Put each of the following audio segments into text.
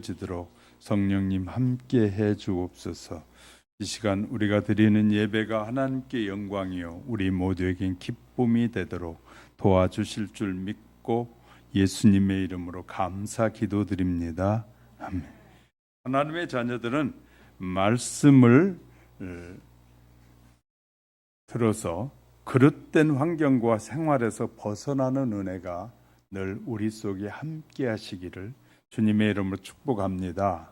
지도록 성령님 함께 해 주옵소서. 이 시간 우리가 드리는 예배가 하나님께 영광이요 우리 모두에겐 기쁨이 되도록 도와주실 줄 믿고 예수님의 이름으로 감사 기도드립니다. 아멘. 하나님의 자녀들은 말씀을 들어서 그릇된 환경과 생활에서 벗어나는 은혜가 늘 우리 속에 함께 하시기를 주님의 이름으로 축복합니다.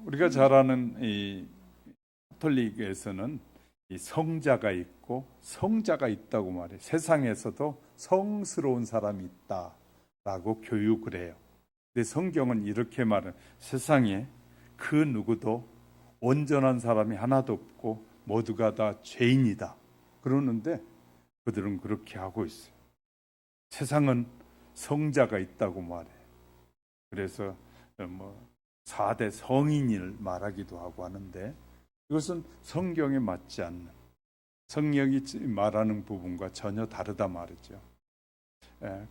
우리가 잘 아는 이 가톨릭에서는 이 성자가 있고 성자가 있다고 말해요. 세상에서도 성스러운 사람이 있다라고 교육을 해요. 근데 성경은 이렇게 말해요. 세상에 그 누구도 온전한 사람이 하나도 없고 모두가 다 죄인이다. 그러는데 그들은 그렇게 하고 있어요. 세상은 성자가 있다고 말해요. 그래서 4대 성인을 말하기도 하고 하는데 이것은 성경에 맞지 않는, 성경이 말하는 부분과 전혀 다르다 말이죠.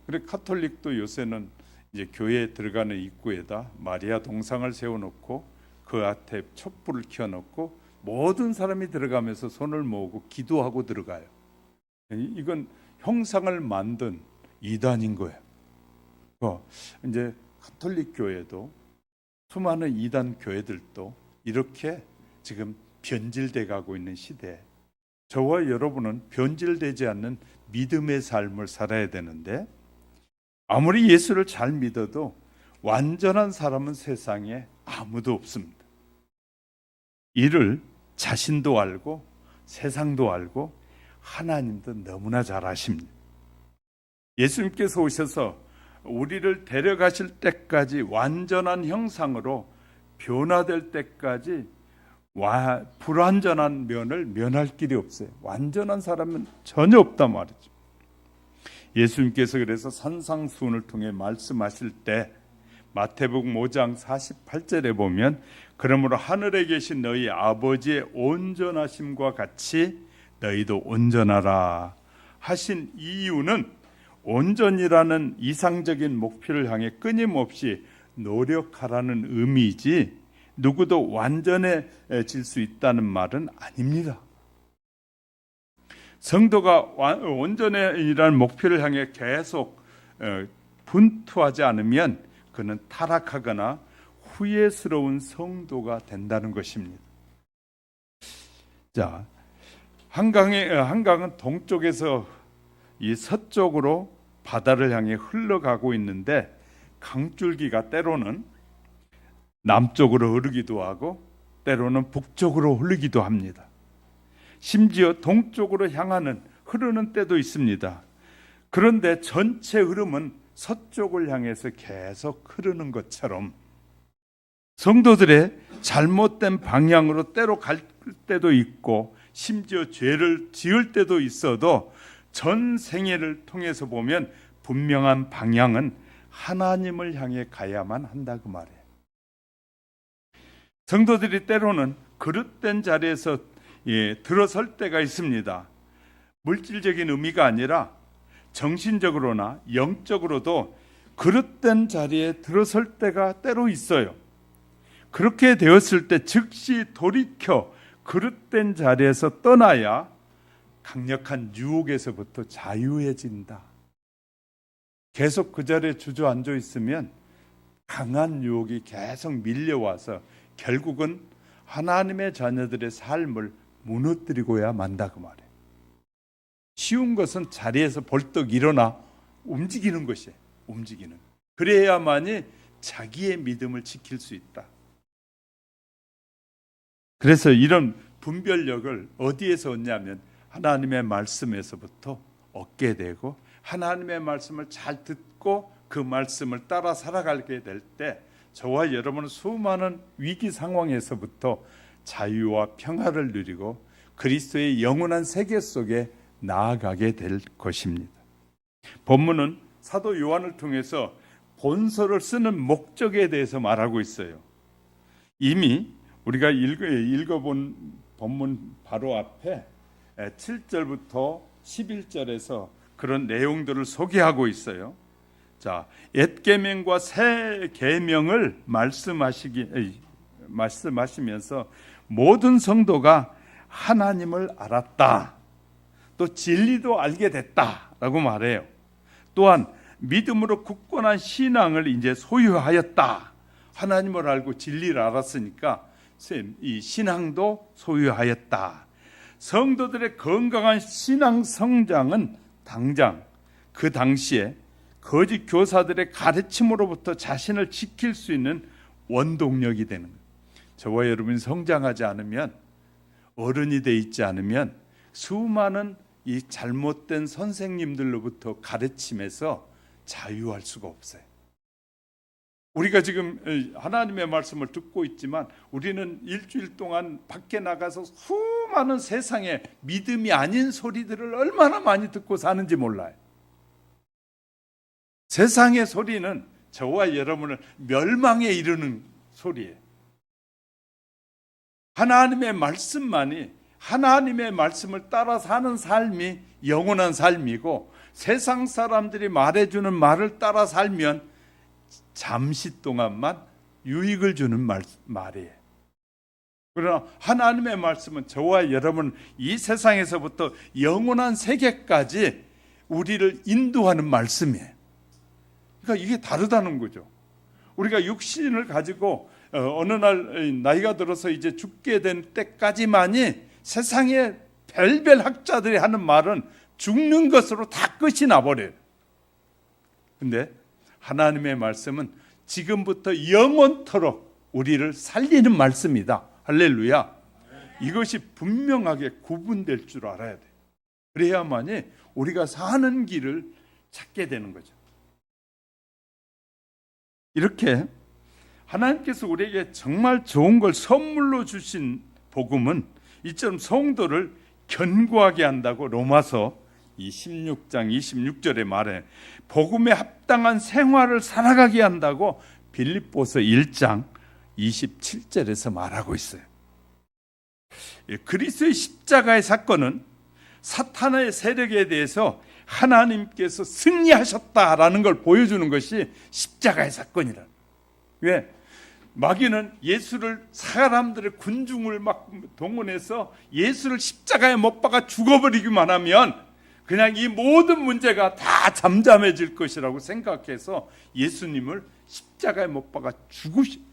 그래 가톨릭도 요새는 이제 교회에 들어가는 입구에다 마리아 동상을 세워놓고 그 앞에 촛불을 켜놓고 모든 사람이 들어가면서 손을 모으고 기도하고 들어가요. 이건 형상을 만든 이단인 거예요. 이제 가톨릭 교회도 수많은 이단 교회들도 이렇게 지금 변질돼 가고 있는 시대에 저와 여러분은 변질되지 않는 믿음의 삶을 살아야 되는데 아무리 예수를 잘 믿어도 완전한 사람은 세상에 아무도 없습니다. 이를 자신도 알고 세상도 알고 하나님도 너무나 잘 아십니다. 예수님께서 오셔서 우리를 데려가실 때까지 완전한 형상으로 변화될 때까지 불완전한 면을 면할 길이 없어요. 완전한 사람은 전혀 없단 말이죠. 예수님께서 그래서 산상수훈을 통해 말씀하실 때 마태복음 5장 48절에 보면 그러므로 하늘에 계신 너희 아버지의 온전하심과 같이 너희도 온전하라 하신 이유는 온전이라는 이상적인 목표를 향해 끊임없이 노력하라는 의미이지 누구도 완전해질 수 있다는 말은 아닙니다. 성도가 온전이라는 목표를 향해 계속 분투하지 않으면 그는 타락하거나 후회스러운 성도가 된다는 것입니다. 자, 한강은 동쪽에서 이 서쪽으로 바다를 향해 흘러가고 있는데 강줄기가 때로는 남쪽으로 흐르기도 하고 때로는 북쪽으로 흐르기도 합니다. 심지어 동쪽으로 흐르는 때도 있습니다. 그런데 전체 흐름은 서쪽을 향해서 계속 흐르는 것처럼 성도들의 잘못된 방향으로 때로 갈 때도 있고 심지어 죄를 지을 때도 있어도 전 생애를 통해서 보면 분명한 방향은 하나님을 향해 가야만 한다 그 말이에요. 성도들이 때로는 그릇된 자리에서 들어설 때가 있습니다. 물질적인 의미가 아니라 정신적으로나 영적으로도 그릇된 자리에 들어설 때가 때로 있어요. 그렇게 되었을 때 즉시 돌이켜 그릇된 자리에서 떠나야 강력한 유혹에서부터 자유해진다. 계속 그 자리에 주저앉아 있으면 강한 유혹이 계속 밀려와서 결국은 하나님의 자녀들의 삶을 무너뜨리고야 만다 그 말이에요. 쉬운 것은 자리에서 벌떡 일어나 움직이는 것이에요. 움직이는. 그래야만이 자기의 믿음을 지킬 수 있다. 그래서 이런 분별력을 어디에서 얻냐면 하나님의 말씀에서부터 얻게 되고 하나님의 말씀을 잘 듣고 그 말씀을 따라 살아가게 될 때 저와 여러분은 수많은 위기 상황에서부터 자유와 평화를 누리고 그리스도의 영원한 세계 속에 나아가게 될 것입니다. 본문은 사도 요한을 통해서 본서를 쓰는 목적에 대해서 말하고 있어요. 이미 우리가 읽어본 본문 바로 앞에 7절부터 11절에서 그런 내용들을 소개하고 있어요. 자, 옛 계명과 새 계명을 말씀하시면서 모든 성도가 하나님을 알았다, 또 진리도 알게 됐다라고 말해요. 또한 믿음으로 굳건한 신앙을 이제 소유하였다. 하나님을 알고 진리를 알았으니까 이 신앙도 소유하였다. 성도들의 건강한 신앙 성장은 당장 그 당시에 거짓 교사들의 가르침으로부터 자신을 지킬 수 있는 원동력이 되는 거예요. 저와 여러분이 성장하지 않으면, 어른이 돼 있지 않으면 수많은 이 잘못된 선생님들로부터 가르침에서 자유할 수가 없어요. 우리가 지금 하나님의 말씀을 듣고 있지만 우리는 일주일 동안 밖에 나가서 수많은 세상의 믿음이 아닌 소리들을 얼마나 많이 듣고 사는지 몰라요. 세상의 소리는 저와 여러분을 멸망에 이르는 소리예요. 하나님의 말씀만이, 하나님의 말씀을 따라 사는 삶이 영원한 삶이고, 세상 사람들이 말해주는 말을 따라 살면 잠시 동안만 유익을 주는 말이에요. 그러나 하나님의 말씀은 저와 여러분 이 세상에서부터 영원한 세계까지 우리를 인도하는 말씀이에요. 그러니까 이게 다르다는 거죠. 우리가 육신을 가지고 어느 날 나이가 들어서 이제 죽게 된 때까지만이 세상의 별별 학자들이 하는 말은 죽는 것으로 다 끝이 나버려요. 근데 하나님의 말씀은 지금부터 영원토록 우리를 살리는 말씀이다. 할렐루야. 이것이 분명하게 구분될 줄 알아야 돼요. 그래야만이 우리가 사는 길을 찾게 되는 거죠. 이렇게 하나님께서 우리에게 정말 좋은 걸 선물로 주신 복음은 이처럼 성도를 견고하게 한다고 로마서 16장 26절에 말해, 복음에 합당한 생활을 살아가게 한다고 빌립보서 1장 27절에서 말하고 있어요. 그리스도의 십자가의 사건은 사탄의 세력에 대해서 하나님께서 승리하셨다라는 걸 보여주는 것이 십자가의 사건이라. 왜? 마귀는 예수를, 사람들의 군중을 막 동원해서 예수를 십자가에 못 박아 죽어버리기만 하면 그냥 이 모든 문제가 다 잠잠해질 것이라고 생각해서 예수님을 십자가에 못 박아 죽으시.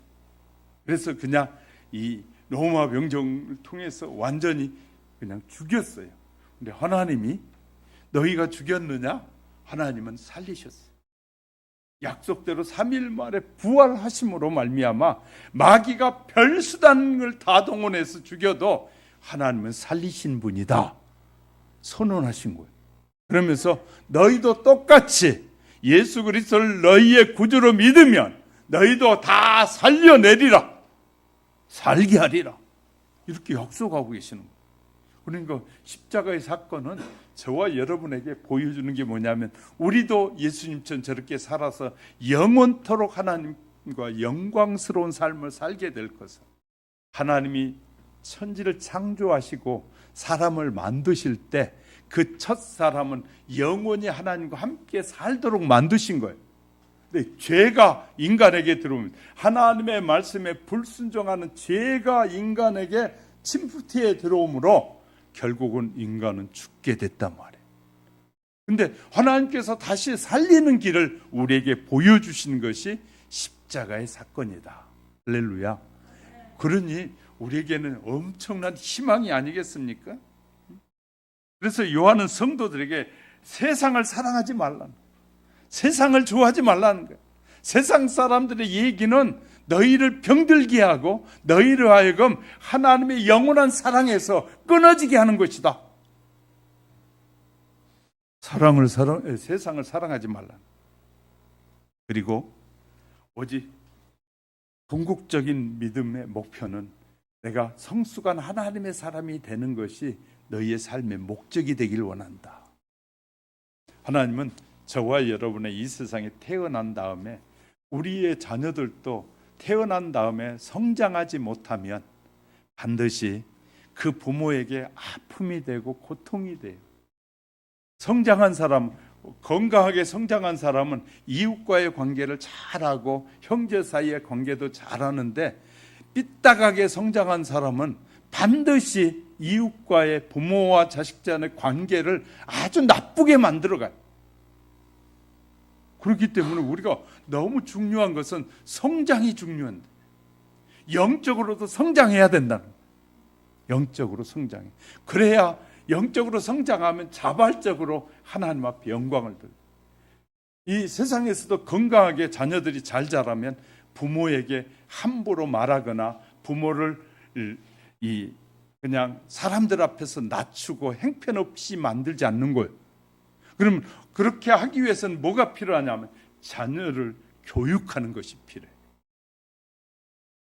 그래서 그냥 이 로마 병정을 통해서 완전히 그냥 죽였어요. 근데 하나님이 너희가 죽였느냐? 하나님은 살리셨어요. 약속대로 3일 만에 부활하심으로 말미암아 마귀가 별수단을 다 동원해서 죽여도 하나님은 살리신 분이다 선언하신 거예요. 그러면서 너희도 똑같이 예수 그리스도를 너희의 구주로 믿으면 너희도 다 살려내리라, 살게 하리라, 이렇게 약속하고 계시는 거예요. 그러니까 십자가의 사건은 저와 여러분에게 보여주는 게 뭐냐면, 우리도 예수님처럼 저렇게 살아서 영원토록 하나님과 영광스러운 삶을 살게 될 것을, 하나님이 천지를 창조하시고 사람을 만드실 때 그 첫 사람은 영원히 하나님과 함께 살도록 만드신 거예요. 근데 죄가 인간에게 들어오면, 하나님의 말씀에 불순종하는 죄가 인간에게 침투해 들어오므로 결국은 인간은 죽게 됐단 말이에요. 근데 하나님께서 다시 살리는 길을 우리에게 보여주신 것이 십자가의 사건이다. 할렐루야. 그러니 우리에게는 엄청난 희망이 아니겠습니까? 그래서 요한은 성도들에게 세상을 사랑하지 말라는 거예요. 세상을 좋아하지 말라는 거예요. 세상 사람들의 얘기는 너희를 병들게 하고 너희를 하여금 하나님의 영원한 사랑에서 끊어지게 하는 것이다. 세상을 사랑하지 말라. 그리고 오직 궁극적인 믿음의 목표는 내가 성숙한 하나님의 사람이 되는 것이 너희의 삶의 목적이 되길 원한다. 하나님은 저와 여러분의 이 세상에 태어난 다음에 우리의 자녀들도 태어난 다음에 성장하지 못하면 반드시 그 부모에게 아픔이 되고 고통이 돼요. 성장한 사람 건강하게 성장한 사람은 이웃과의 관계를 잘하고 형제 사이의 관계도 잘하는데, 삐딱하게 성장한 사람은 반드시 이웃과의, 부모와 자식 간의 관계를 아주 나쁘게 만들어가요. 그렇기 때문에 우리가 너무 중요한 것은 성장이 중요한데, 영적으로도 성장해야 된다는 거예요. 영적으로 성장해. 그래야 영적으로 성장하면 자발적으로 하나님 앞에 영광을 돌려. 이 세상에서도 건강하게 자녀들이 잘 자라면 부모에게 함부로 말하거나 부모를 그냥 사람들 앞에서 낮추고 행편없이 만들지 않는 거예요. 그럼 그렇게 하기 위해서는 뭐가 필요하냐면 자녀를 교육하는 것이 필요해요.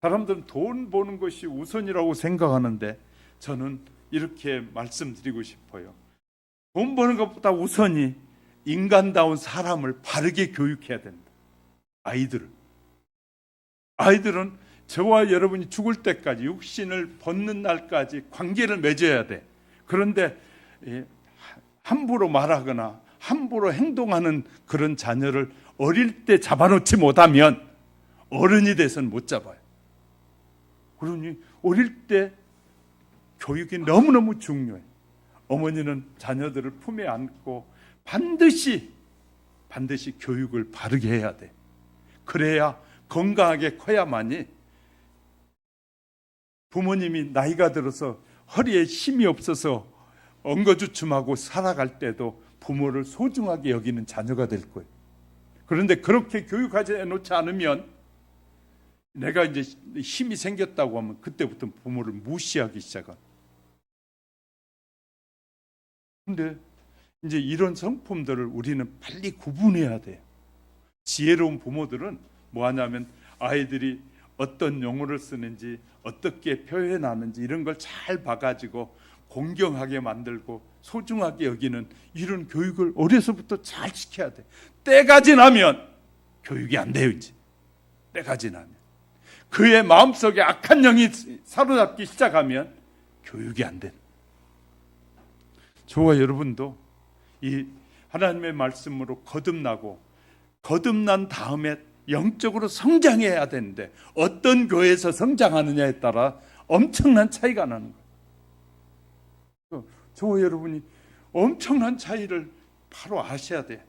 사람들은 돈 버는 것이 우선이라고 생각하는데 저는 이렇게 말씀드리고 싶어요. 돈 버는 것보다 우선이 인간다운 사람을 바르게 교육해야 된다. 아이들은 저와 여러분이 죽을 때까지, 육신을 벗는 날까지 관계를 맺어야 돼. 그런데 함부로 말하거나 함부로 행동하는 그런 자녀를 어릴 때 잡아놓지 못하면 어른이 돼서는 못 잡아요. 그러니 어릴 때 교육이 너무너무 중요해. 어머니는 자녀들을 품에 안고 반드시 교육을 바르게 해야 돼. 그래야 건강하게 커야만이, 부모님이 나이가 들어서 허리에 힘이 없어서 엉거주춤하고 살아갈 때도 부모를 소중하게 여기는 자녀가 될 거예요. 그런데 그렇게 교육하지 놓지 않으면, 내가 이제 힘이 생겼다고 하면 그때부터 부모를 무시하기 시작한. 근데 이제 이런 성품들을 우리는 빨리 구분해야 돼요. 지혜로운 부모들은 뭐 하냐면 아이들이 어떤 용어를 쓰는지, 어떻게 표현하는지 이런 걸 잘 봐가지고 공경하게 만들고 소중하게 여기는 이런 교육을 어려서부터 잘 시켜야 돼. 때가 지나면 교육이 안 돼요. 이제 때가 지나면 그의 마음속에 악한 영이 사로잡기 시작하면 교육이 안 돼. 저와 여러분도 이 하나님의 말씀으로 거듭난 다음에 영적으로 성장해야 되는데, 어떤 교회에서 성장하느냐에 따라 엄청난 차이가 나는 거예요. 저와 여러분이 엄청난 차이를 바로 아셔야 돼요.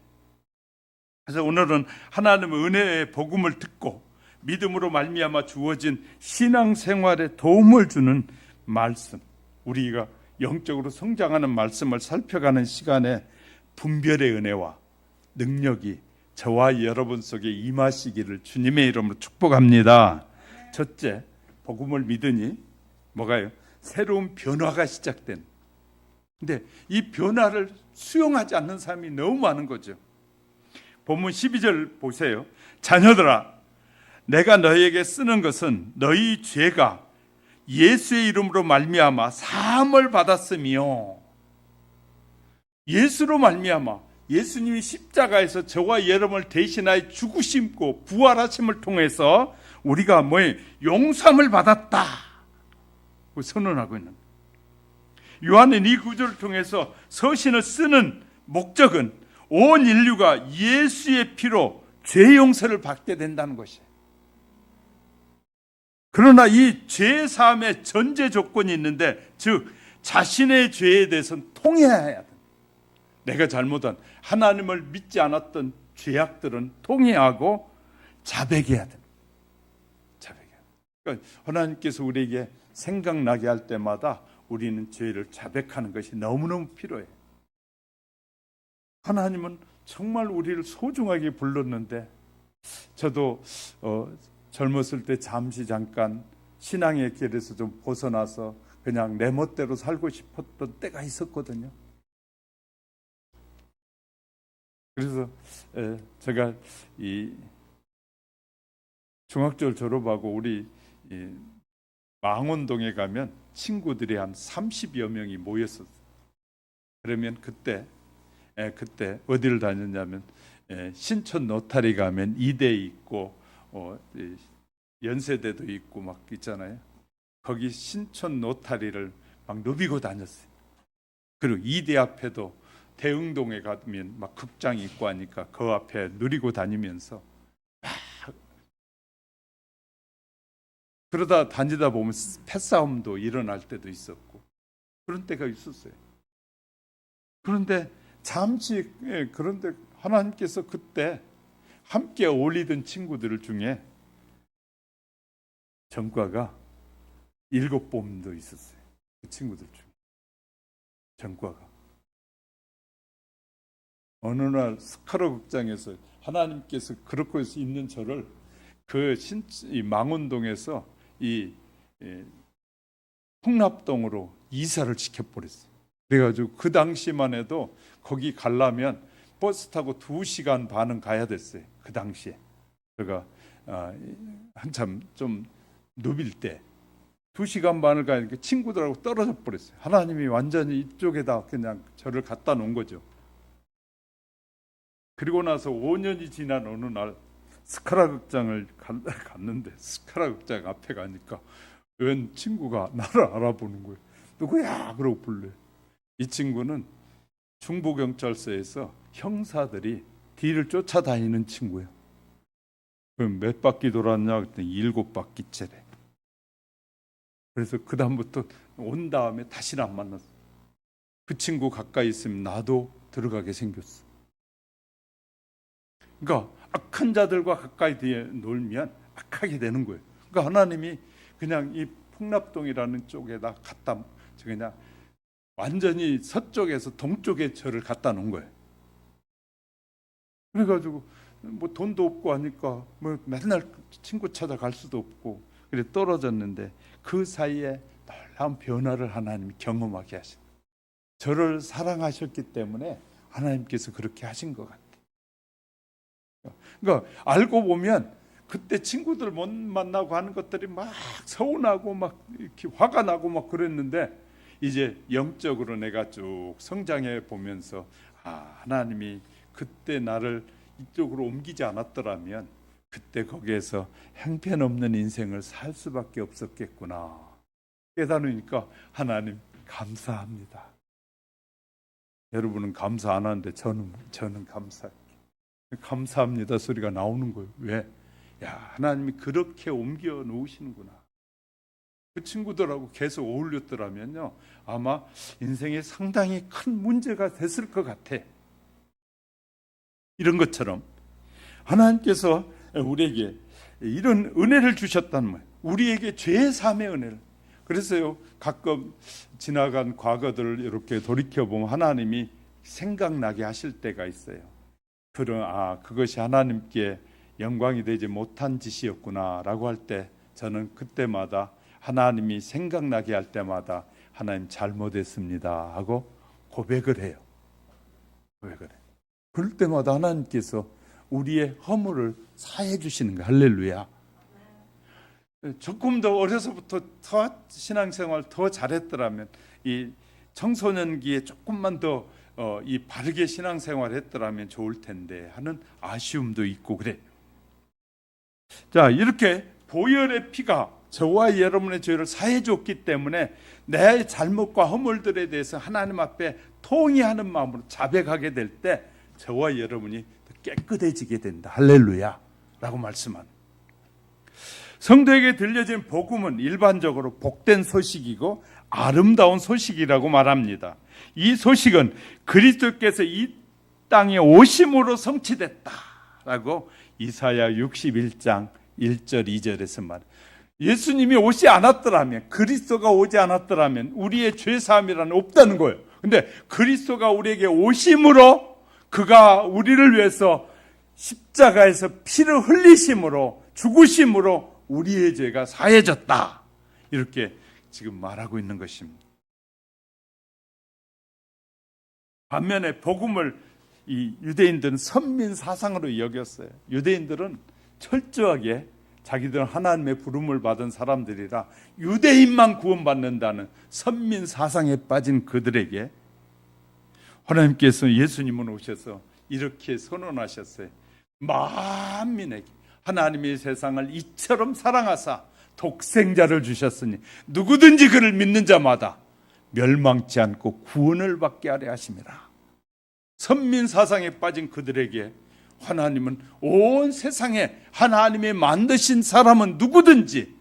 그래서 오늘은 하나님의 은혜의 복음을 듣고 믿음으로 말미암아 주어진 신앙생활에 도움을 주는 말씀, 우리가 영적으로 성장하는 말씀을 살펴가는 시간에 분별의 은혜와 능력이 저와 여러분 속에 임하시기를 주님의 이름으로 축복합니다. 첫째, 복음을 믿으니 뭐가요? 새로운 변화가 시작된. 근데 이 변화를 수용하지 않는 사람이 너무 많은 거죠. 본문 12절 보세요. 자녀들아, 내가 너희에게 쓰는 것은 너희 죄가 예수의 이름으로 말미암아 사함을 받았으며, 예수로 말미암아, 예수님이 십자가에서 저와 여러분을 대신하여 죽으심고 부활하심을 통해서 우리가 용서함을 받았다 선언하고 있는 거예요. 요한은 이 구절을 통해서 서신을 쓰는 목적은 온 인류가 예수의 피로 죄 용서를 받게 된다는 것이에요. 그러나 이 죄 사함의 전제 조건이 있는데, 즉 자신의 죄에 대해서는 통회해야 돼. 내가 잘못한, 하나님을 믿지 않았던 죄악들은 통회하고 자백해야 돼. 그러니까 하나님께서 우리에게 생각나게 할 때마다 우리는 죄를 자백하는 것이 너무너무 필요해. 하나님은 정말 우리를 소중하게 불렀는데, 저도 젊었을 때 잠깐 신앙의 길에서 좀 벗어나서 그냥 내 멋대로 살고 싶었던 때가 있었거든요. 그래서 제가 이 중학교를 졸업하고 우리 망원동에 가면 친구들이 한 30여 명이 모였었어요. 그러면 그때 어디를 다녔냐면 신촌 노타리 가면 이대 있고 연세대도 있고 막 있잖아요. 거기 신촌 노타리를 막 누비고 다녔어요. 그리고 이대 앞에도 대흥동에 가면 막 극장이 있고 하니까 그 앞에 누리고 다니면서 그러다 다니다 보면 패싸움도 일어날 때도 있었고 그런 때가 있었어요. 그런데 잠시 그런데 하나님께서 그때 함께 어울리던 친구들 중에 전과가 7봄도 있었어요. 그 친구들 중에 전과가 어느 날 스카라 극장에서 하나님께서 그렇게 있는 저를 이 망원동에서 이 풍납동으로 이사를 시켜버렸어요. 그래가지고 그 당시만 해도 거기 가려면 버스 타고 2시간 반은 가야 됐어요. 그 당시에 제가 한참 좀 누빌 때 2시간 반을 가니까 친구들하고 떨어져 버렸어요. 하나님이 완전히 이쪽에다 그냥 저를 갖다 놓은 거죠. 그리고 나서 5년이 지난 어느 날 스카라 극장을 갔는데 스카라 극장 앞에 가니까 웬 친구가 나를 알아보는 거예요. 누구야? 그러고 불러요. 이 친구는 중부경찰서에서 형사들이 뒤를 쫓아다니는 친구예요. 그럼 몇 바퀴 돌았냐? 그랬더니 7바퀴째래. 그래서 그 다음부터 온 다음에 다시는 안 만났어. 그 친구 가까이 있으면 나도 들어가게 생겼어. 그러니까 악한 자들과 가까이 놀면 악하게 되는 거예요. 그러니까 하나님이 그냥 이 풍납동이라는 쪽에다 갖다 그냥 완전히 서쪽에서 동쪽에 저를 갖다 놓은 거예요. 그래가지고 뭐 돈도 없고 하니까 뭐 맨날 친구 찾아갈 수도 없고 그래 떨어졌는데 그 사이에 놀라운 변화를 하나님이 경험하게 하신 거예요. 저를 사랑하셨기 때문에 하나님께서 그렇게 하신 것 같아요. 그러니까 알고 보면 그때 친구들 못 만나고 하는 것들이 막 서운하고 막 이렇게 화가 나고 막 그랬는데 이제 영적으로 내가 쭉 성장해 보면서 하나님이 그때 나를 이쪽으로 옮기지 않았더라면 그때 거기에서 형편없는 인생을 살 수밖에 없었겠구나 깨달으니까 하나님 감사합니다. 여러분은 감사 안 하는데 저는 감사합니다 소리가 나오는 거예요. 왜? 야, 하나님이 그렇게 옮겨 놓으시는구나. 그 친구들하고 계속 어울렸더라면요 아마 인생에 상당히 큰 문제가 됐을 것 같아. 이런 것처럼 하나님께서 우리에게 이런 은혜를 주셨단 말이에요. 우리에게 죄 사함의 은혜를. 그래서요 가끔 지나간 과거들을 이렇게 돌이켜보면 하나님이 생각나게 하실 때가 있어요. 그것이 하나님께 영광이 되지 못한 짓이었구나 라고 할 때 저는 그때마다 하나님이 생각나게 할 때마다 하나님 잘못했습니다 하고 고백을 해요. 그럴 때마다 하나님께서 우리의 허물을 사해 주시는 거예요. 할렐루야. 조금 더 어려서부터 더 신앙생활 더 잘했더라면 이 청소년기에 조금만 더 이 바르게 신앙생활 했더라면 좋을 텐데 하는 아쉬움도 있고 그래. 자, 이렇게 보혈의 피가 저와 여러분의 죄를 사해 줬기 때문에 내 잘못과 허물들에 대해서 하나님 앞에 통의하는 마음으로 자백하게 될 때 저와 여러분이 깨끗해지게 된다. 할렐루야 라고 말씀한 성도에게 들려진 복음은 일반적으로 복된 소식이고 아름다운 소식이라고 말합니다. 이 소식은 그리스도께서 이 땅에 오심으로 성취됐다라고 이사야 61장 1절 2절에서 말해요. 예수님이 오지 않았더라면, 그리스도가 오지 않았더라면 우리의 죄사함이라는 없다는 거예요. 근데 그리스도가 우리에게 오심으로 그가 우리를 위해서 십자가에서 피를 흘리심으로 죽으심으로 우리의 죄가 사해졌다. 이렇게 지금 말하고 있는 것입니다. 반면에 복음을 이 유대인들은 선민 사상으로 여겼어요. 유대인들은 철저하게 자기들은 하나님의 부름을 받은 사람들이라 유대인만 구원받는다는 선민 사상에 빠진 그들에게 하나님께서 예수님은 오셔서 이렇게 선언하셨어요. 만민에게 하나님이 세상을 이처럼 사랑하사 독생자를 주셨으니 누구든지 그를 믿는 자마다 멸망치 않고 구원을 받게 하려 하심이라. 선민 사상에 빠진 그들에게 하나님은 온 세상에 하나님이 만드신 사람은 누구든지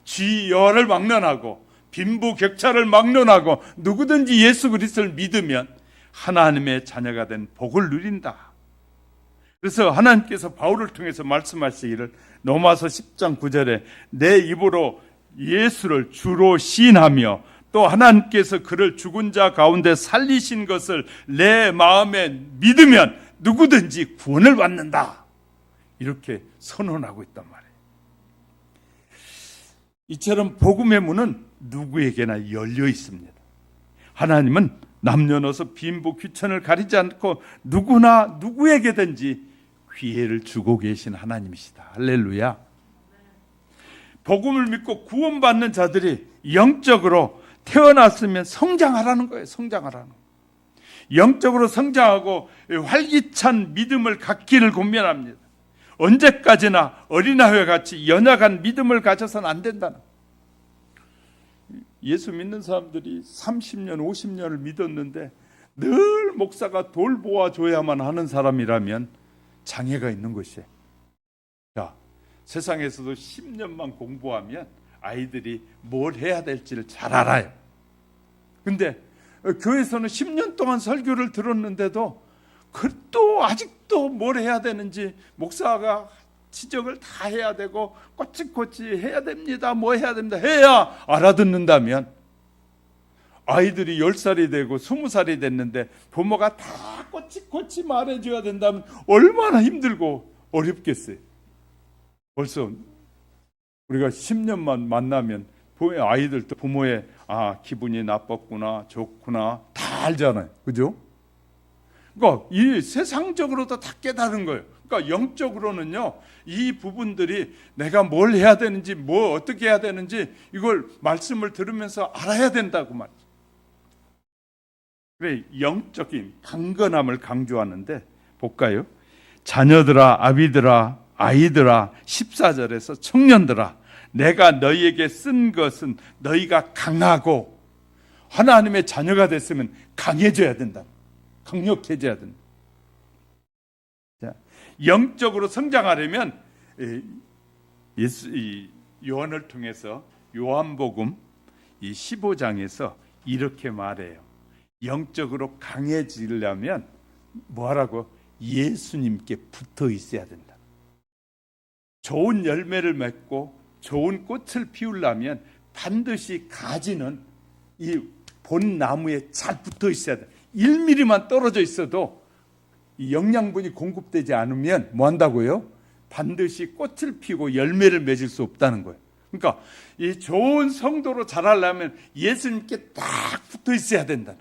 쥐여를 막론하고 빈부격차를 막론하고 누구든지 예수 그리스도를 믿으면 하나님의 자녀가 된 복을 누린다. 그래서 하나님께서 바울을 통해서 말씀하시기를 로마서 10장 9절에 내 입으로 예수를 주로 시인하며 또 하나님께서 그를 죽은 자 가운데 살리신 것을 내 마음에 믿으면 누구든지 구원을 받는다. 이렇게 선언하고 있단 말이에요. 이처럼 복음의 문은 누구에게나 열려 있습니다. 하나님은 남녀노소 빈부 귀천을 가리지 않고 누구나 누구에게든지 기회를 주고 계신 하나님이시다. 할렐루야. 복음을 믿고 구원받는 자들이 영적으로 태어났으면 성장하라는 거예요. 성장하라는 거예요. 영적으로 성장하고 활기찬 믿음을 갖기를 권면합니다. 언제까지나 어린아이와 같이 연약한 믿음을 가져서는 안 된다는 거예요. 예수 믿는 사람들이 30년, 50년을 믿었는데 늘 목사가 돌보아줘야만 하는 사람이라면 장애가 있는 것이에요. 자, 세상에서도 10년만 공부하면 아이들이 뭘 해야 될지를 잘 알아요. 근데 교회에서는 10년 동안 설교를 들었는데도 또 아직도 뭘 해야 되는지 목사가 지적을 다 해야 되고 꼬치꼬치 해야 됩니다. 뭐 해야 됩니다. 해야 알아듣는다면 아이들이 10살이 되고 20살이 됐는데 부모가 다 꼬치꼬치 말해줘야 된다면 얼마나 힘들고 어렵겠어요. 벌써 우리가 10년만 만나면 아이들도 부모의 기분이 나빴구나 좋구나 다 알잖아요. 그죠? 그러니까 이 세상적으로도 다 깨달은 거예요. 그러니까 영적으로는요, 이 부분들이 내가 뭘 해야 되는지, 뭐 어떻게 해야 되는지 이걸 말씀을 들으면서 알아야 된다고 말이죠. 그래, 영적인 강건함을 강조하는데 볼까요? 자녀들아, 아비들아, 아이들아, 14절에서 청년들아, 내가 너희에게 쓴 것은 너희가 강하고 하나님의 자녀가 됐으면 강해져야 된다. 강력해져야 된다. 자, 영적으로 성장하려면 요한을 통해서 요한복음 이 15장에서 이렇게 말해요. 영적으로 강해지려면 뭐하라고? 예수님께 붙어 있어야 된다. 좋은 열매를 맺고 좋은 꽃을 피우려면 반드시 가지는 이 본 나무에 잘 붙어 있어야 돼. 1mm만 떨어져 있어도 이 영양분이 공급되지 않으면 뭐 한다고요? 반드시 꽃을 피우고 열매를 맺을 수 없다는 거예요. 그러니까 이 좋은 성도로 자라려면 예수님께 딱 붙어 있어야 된다.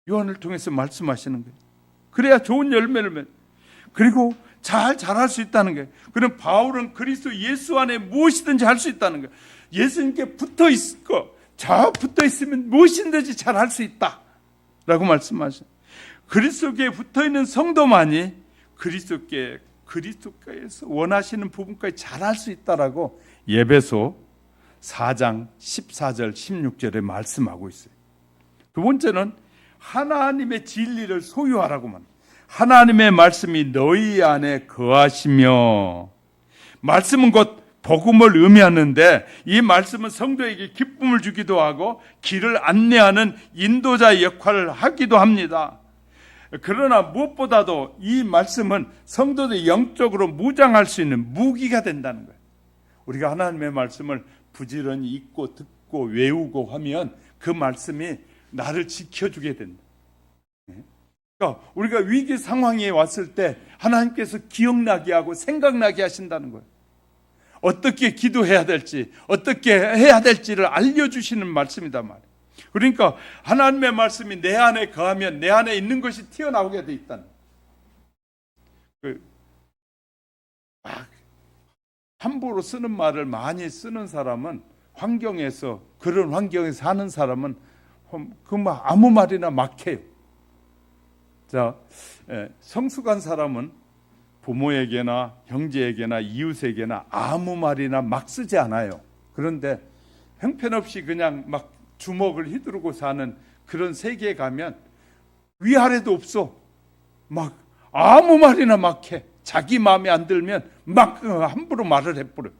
요한을 통해서 말씀하시는 거예요. 그래야 좋은 열매를 맺. 그리고 잘 자랄 수 있다는 거예요. 그럼 바울은 그리스도 예수 안에 무엇이든지 할 수 있다는 거예요. 예수님께 붙어 있고 잘 붙어 있으면 무엇이든지 잘 할 수 있다라고 말씀하셔요. 그리스도께 붙어 있는 성도만이 그리스도께서 원하시는 부분까지 잘 할 수 있다라고 에베소 4장 14절 16절에 말씀하고 있어요. 두 번째는 하나님의 진리를 소유하라고만. 하나님의 말씀이 너희 안에 거하시며, 말씀은 곧 복음을 의미하는데 이 말씀은 성도에게 기쁨을 주기도 하고 길을 안내하는 인도자 역할을 하기도 합니다. 그러나 무엇보다도 이 말씀은 성도들이 영적으로 무장할 수 있는 무기가 된다는 거예요. 우리가 하나님의 말씀을 부지런히 읽고 듣고 외우고 하면 그 말씀이 나를 지켜주게 된다. 그러니까 우리가 위기 상황에 왔을 때 하나님께서 기억나게 하고 생각나게 하신다는 거예요. 어떻게 기도해야 될지, 어떻게 해야 될지를 알려주시는 말씀이단 말이에요. 그러니까 하나님의 말씀이 내 안에 거하면 내 안에 있는 것이 튀어나오게 돼 있다는 거예요. 함부로 쓰는 말을 많이 쓰는 사람은 환경에서, 그런 환경에서 사는 사람은 아무 말이나 막 해요. 자, 성숙한 사람은 부모에게나 형제에게나 이웃에게나 아무 말이나 막 쓰지 않아요. 그런데 형편없이 그냥 막 주먹을 휘두르고 사는 그런 세계에 가면 위아래도 없어. 막 아무 말이나 막 해. 자기 마음에 안 들면 막 함부로 말을 해버려.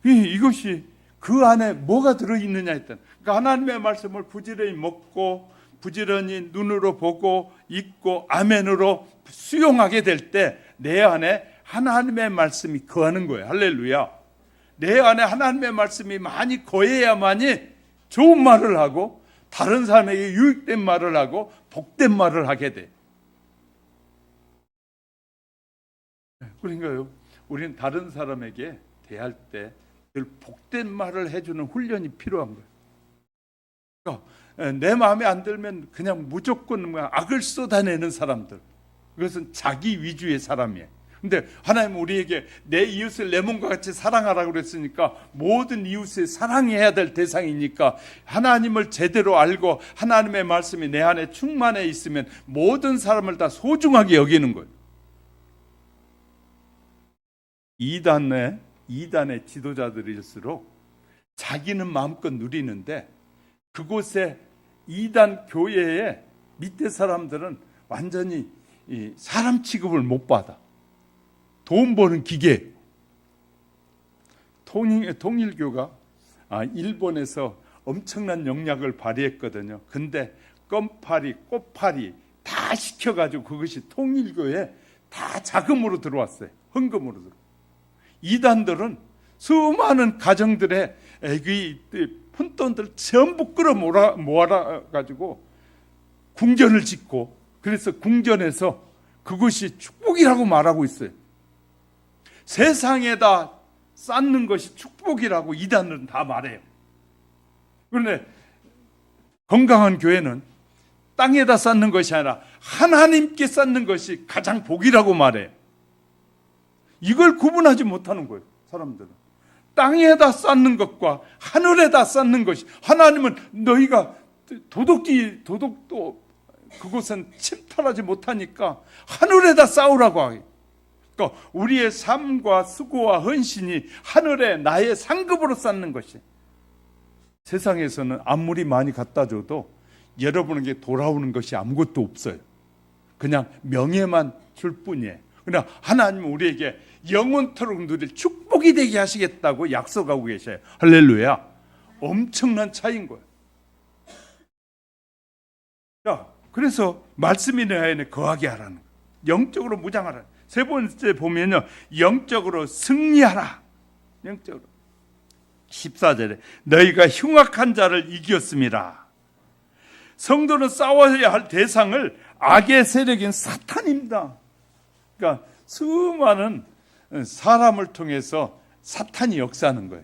이것이 그 안에 뭐가 들어있느냐 했던, 그러니까 하나님의 말씀을 부지런히 먹고 부지런히 눈으로 보고 읽고 아멘으로 수용하게 될 때 내 안에 하나님의 말씀이 거하는 거예요. 할렐루야. 내 안에 하나님의 말씀이 많이 거해야만이 좋은 말을 하고 다른 사람에게 유익된 말을 하고 복된 말을 하게 돼. 그러니까요, 우리는 다른 사람에게 대할 때 늘 복된 말을 해주는 훈련이 필요한 거예요. 그러니까 내 마음에 안 들면 그냥 무조건 악을 쏟아내는 사람들, 그것은 자기 위주의 사람이에요. 근데 하나님은 우리에게 내 이웃을 내 몸과 같이 사랑하라고 그랬으니까 모든 이웃을 사랑해야 될 대상이니까 하나님을 제대로 알고 하나님의 말씀이 내 안에 충만해 있으면 모든 사람을 다 소중하게 여기는 거예요. 이단의 지도자들일수록 자기는 마음껏 누리는데 그곳에 이단 교회의 밑에 사람들은 완전히 사람 취급을 못 받아. 돈 버는 기계. 통일교가 일본에서 엄청난 영향을 발휘했거든요. 근데 껌파리, 꽃파리 다 시켜가지고 그것이 통일교에 다 자금으로 들어왔어요. 헌금으로 들어왔어요. 이단들은 수많은 가정들의 푼돈들 전부 끌어 모아가지고 궁전을 짓고, 그래서 궁전에서 그것이 축복이라고 말하고 있어요. 세상에다 쌓는 것이 축복이라고 이단은 다 말해요. 그런데 건강한 교회는 땅에다 쌓는 것이 아니라 하나님께 쌓는 것이 가장 복이라고 말해요. 이걸 구분하지 못하는 거예요, 사람들은. 땅에다 쌓는 것과 하늘에다 쌓는 것이, 하나님은 너희가 도덕도 그곳은 침탈하지 못하니까 하늘에다 쌓으라고 하게. 그러니까 우리의 삶과 수고와 헌신이 하늘에 나의 상급으로 쌓는 것이, 세상에서는 아무리 많이 갖다 줘도 여러분에게 돌아오는 것이 아무것도 없어요. 그냥 명예만 줄 뿐이에요. 그러나 하나님은 우리에게 영원토록 누릴 축복이 되게 하시겠다고 약속하고 계셔요. 할렐루야. 엄청난 차이인 거예요. 자, 그래서 말씀이 내 안에 거하게 하라는 거예요. 영적으로 무장하라. 세 번째 보면요, 영적으로 승리하라. 영적으로. 14절에 너희가 흉악한 자를 이겼습니다. 성도는 싸워야 할 대상을 악의 세력인 사탄입니다. 그러니까 수많은 사람을 통해서 사탄이 역사하는 거예요.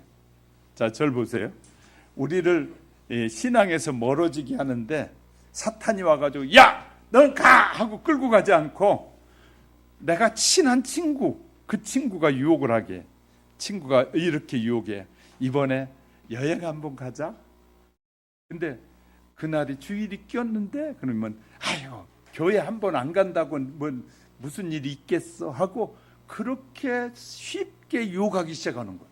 자, 절 보세요. 우리를 신앙에서 멀어지게 하는데 사탄이 와가지고 야, 넌 가! 하고 끌고 가지 않고 내가 친한 친구, 그 친구가 유혹을 하게, 친구가 이렇게 유혹해. 이번에 여행 한번 가자. 근데 그날이 주일이 꼈는데 그러면 아유, 교회 한번 안 간다고 무슨 일이 있겠어 하고 그렇게 쉽게 유혹하기 시작하는 거예요.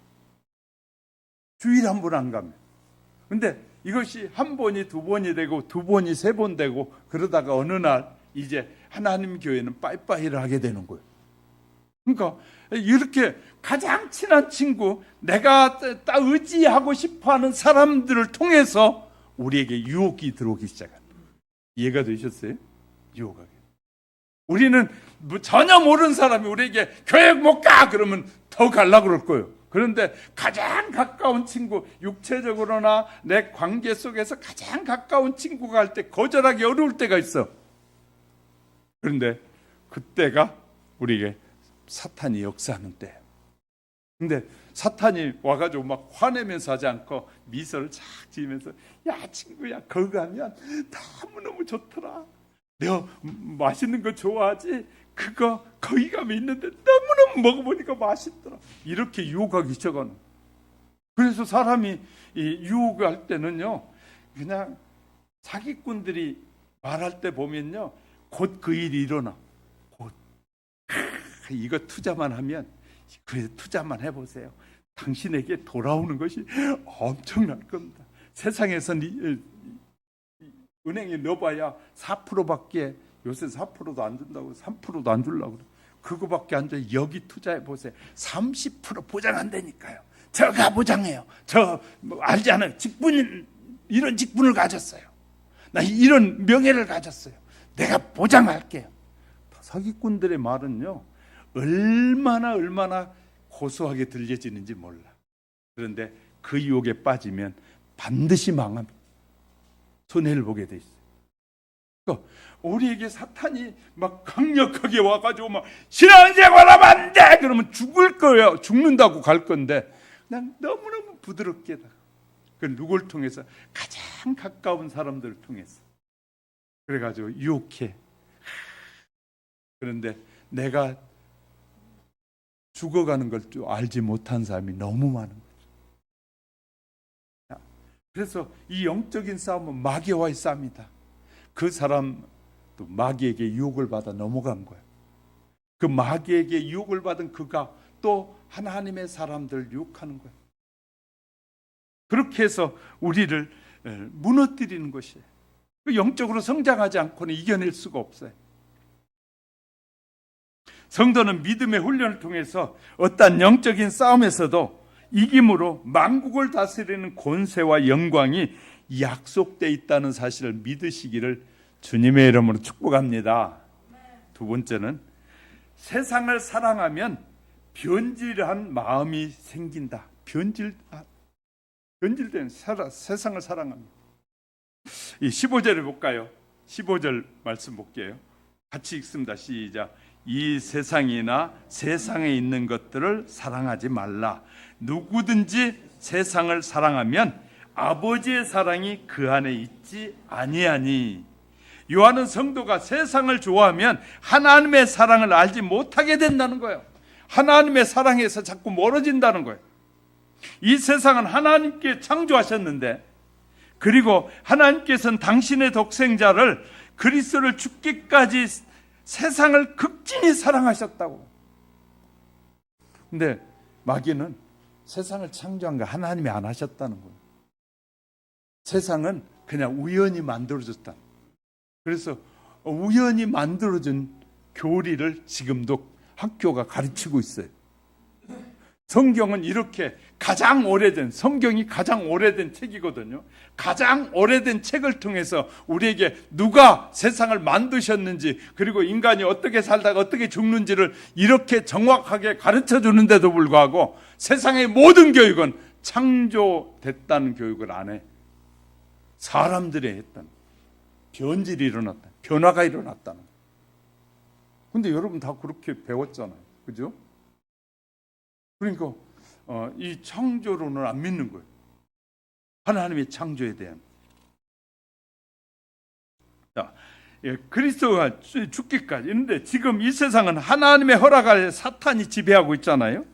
주일 한 번 안 가면. 근데 이것이 한 번이 두 번이 되고 두 번이 세 번 되고 그러다가 어느 날 이제 하나님 교회는 빠이빠이를 하게 되는 거예요. 그러니까 이렇게 가장 친한 친구, 내가 의지하고 싶어하는 사람들을 통해서 우리에게 유혹이 들어오기 시작합니다. 이해가 되셨어요? 유혹하게. 우리는 전혀 모르는 사람이 우리에게 교회 못 가! 그러면 더 가려고 그럴 거예요. 그런데 가장 가까운 친구, 육체적으로나 내 관계 속에서 가장 가까운 친구가 할 때 거절하기 어려울 때가 있어. 그런데 그때가 우리에게 사탄이 역사하는 때예요. 근데 사탄이 와가지고 막 화내면서 하지 않고 미소를 착 지으면서 야 친구야 거기 가면 너무너무 좋더라. 내가 맛있는 거 좋아하지? 그거 거기 가면 있는데 너무너무 먹어보니까 맛있더라. 이렇게 유혹하기 시작하는. 그래서 사람이 유혹할 때는요, 그냥 사기꾼들이 말할 때 보면요, 곧 그 일이 일어나. 곧 이거 투자만 하면, 그래 투자만 해보세요. 당신에게 돌아오는 것이 엄청날 겁니다. 세상에서 은행에 넣어봐야 4%밖에, 요새 4%도 안 준다고, 3%도 안 주려고 그래. 그거밖에 안 돼. 여기 투자해 보세요. 30% 보장한다니까요. 저가 보장해요. 뭐 알잖아요. 이런 직분을 가졌어요. 나 이런 명예를 가졌어요. 내가 보장할게요. 사기꾼들의 말은요, 얼마나 고소하게 들려지는지 몰라. 그런데 그 유혹에 빠지면 반드시 망합니다. 손해를 보게 돼 있어요. 그러니까 우리에게 사탄이 막 강력하게 와가지고 막 신앙생활하면 안 돼! 그러면 죽을 거예요. 죽는다고 갈 건데 그냥 너무너무 부드럽게 그 누굴 통해서? 가장 가까운 사람들을 통해서. 그래가지고 유혹해. 그런데 내가 죽어가는 걸 좀 알지 못한 사람이 너무 많은 거죠. 그래서 이 영적인 싸움은 마귀와의 싸움이다. 그 사람도 마귀에게 유혹을 받아 넘어간 거예요. 그 마귀에게 유혹을 받은 그가 또 하나님의 사람들을 유혹하는 거예요. 그렇게 해서 우리를 무너뜨리는 것이에요. 영적으로 성장하지 않고는 이겨낼 수가 없어요. 성도는 믿음의 훈련을 통해서 어떠한 영적인 싸움에서도 이김으로 만국을 다스리는 권세와 영광이 약속되어 있다는 사실을 믿으시기를 주님의 이름으로 축복합니다. 두 번째는 세상을 사랑하면 변질한 마음이 생긴다. 변질된 세상을 사랑합니다. 이 15절을 볼까요? 15절 말씀 볼게요. 같이 읽습니다. 시작. 이 세상이나 세상에 있는 것들을 사랑하지 말라. 누구든지 세상을 사랑하면 아버지의 사랑이 그 안에 있지 아니하니. 요한은 성도가 세상을 좋아하면 하나님의 사랑을 알지 못하게 된다는 거예요. 하나님의 사랑에서 자꾸 멀어진다는 거예요. 이 세상은 하나님께 창조하셨는데, 그리고 하나님께서는 당신의 독생자를, 그리스도를 죽기까지 세상을 극진히 사랑하셨다고. 근데 마귀는 세상을 창조한 거 하나님이 안 하셨다는 거예요. 세상은 그냥 우연히 만들어졌다. 그래서 우연히 만들어진 교리를 지금도 학교가 가르치고 있어요. 성경은 이렇게 성경이 가장 오래된 책이거든요. 가장 오래된 책을 통해서 우리에게 누가 세상을 만드셨는지, 그리고 인간이 어떻게 살다가 어떻게 죽는지를 이렇게 정확하게 가르쳐 주는데도 불구하고 세상의 모든 교육은 창조됐다는 교육을 안 해. 사람들이 했던 변질이 일어났다. 변화가 일어났다는. 근데 여러분 다 그렇게 배웠잖아요. 그죠? 그러니까 이 창조론을 안 믿는 거예요. 하나님의 창조에 대한. 자, 그리스도가 죽기까지. 그런데 지금 이 세상은 하나님의 허락 아래 사탄이 지배하고 있잖아요.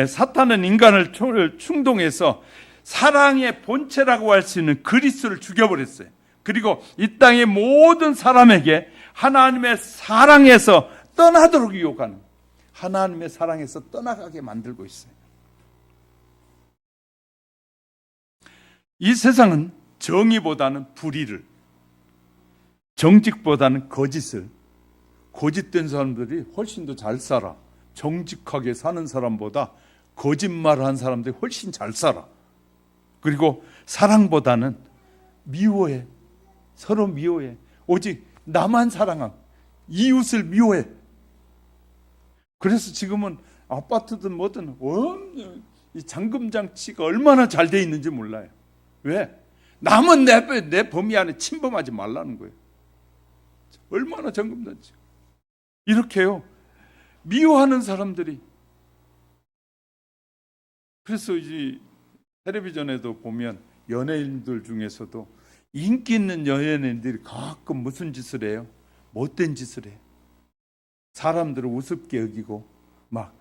사탄은 인간을 충동해서 사랑의 본체라고 할 수 있는 그리스도를 죽여버렸어요. 그리고 이 땅의 모든 사람에게 하나님의 사랑에서 떠나도록 유혹하는, 하나님의 사랑에서 떠나가게 만들고 있어요. 이 세상은 정의보다는 불의를, 정직보다는 거짓을, 거짓된 사람들이 훨씬 더 잘 살아. 정직하게 사는 사람보다 거짓말을 한 사람들이 훨씬 잘 살아. 그리고 사랑보다는 미워해. 서로 미워해. 오직 나만 사랑함. 이웃을 미워해. 그래서 지금은 아파트든 뭐든 이 잠금장치가 얼마나 잘 돼 있는지 몰라요. 왜? 남은 내 범위 안에 침범하지 말라는 거예요. 얼마나 잠금장치. 이렇게요. 미워하는 사람들이. 그래서 이제 텔레비전에도 보면 연예인들 중에서도 인기 있는 연예인들이 가끔 무슨 짓을 해요? 못된 짓을 해요. 사람들을 우습게 여기고 막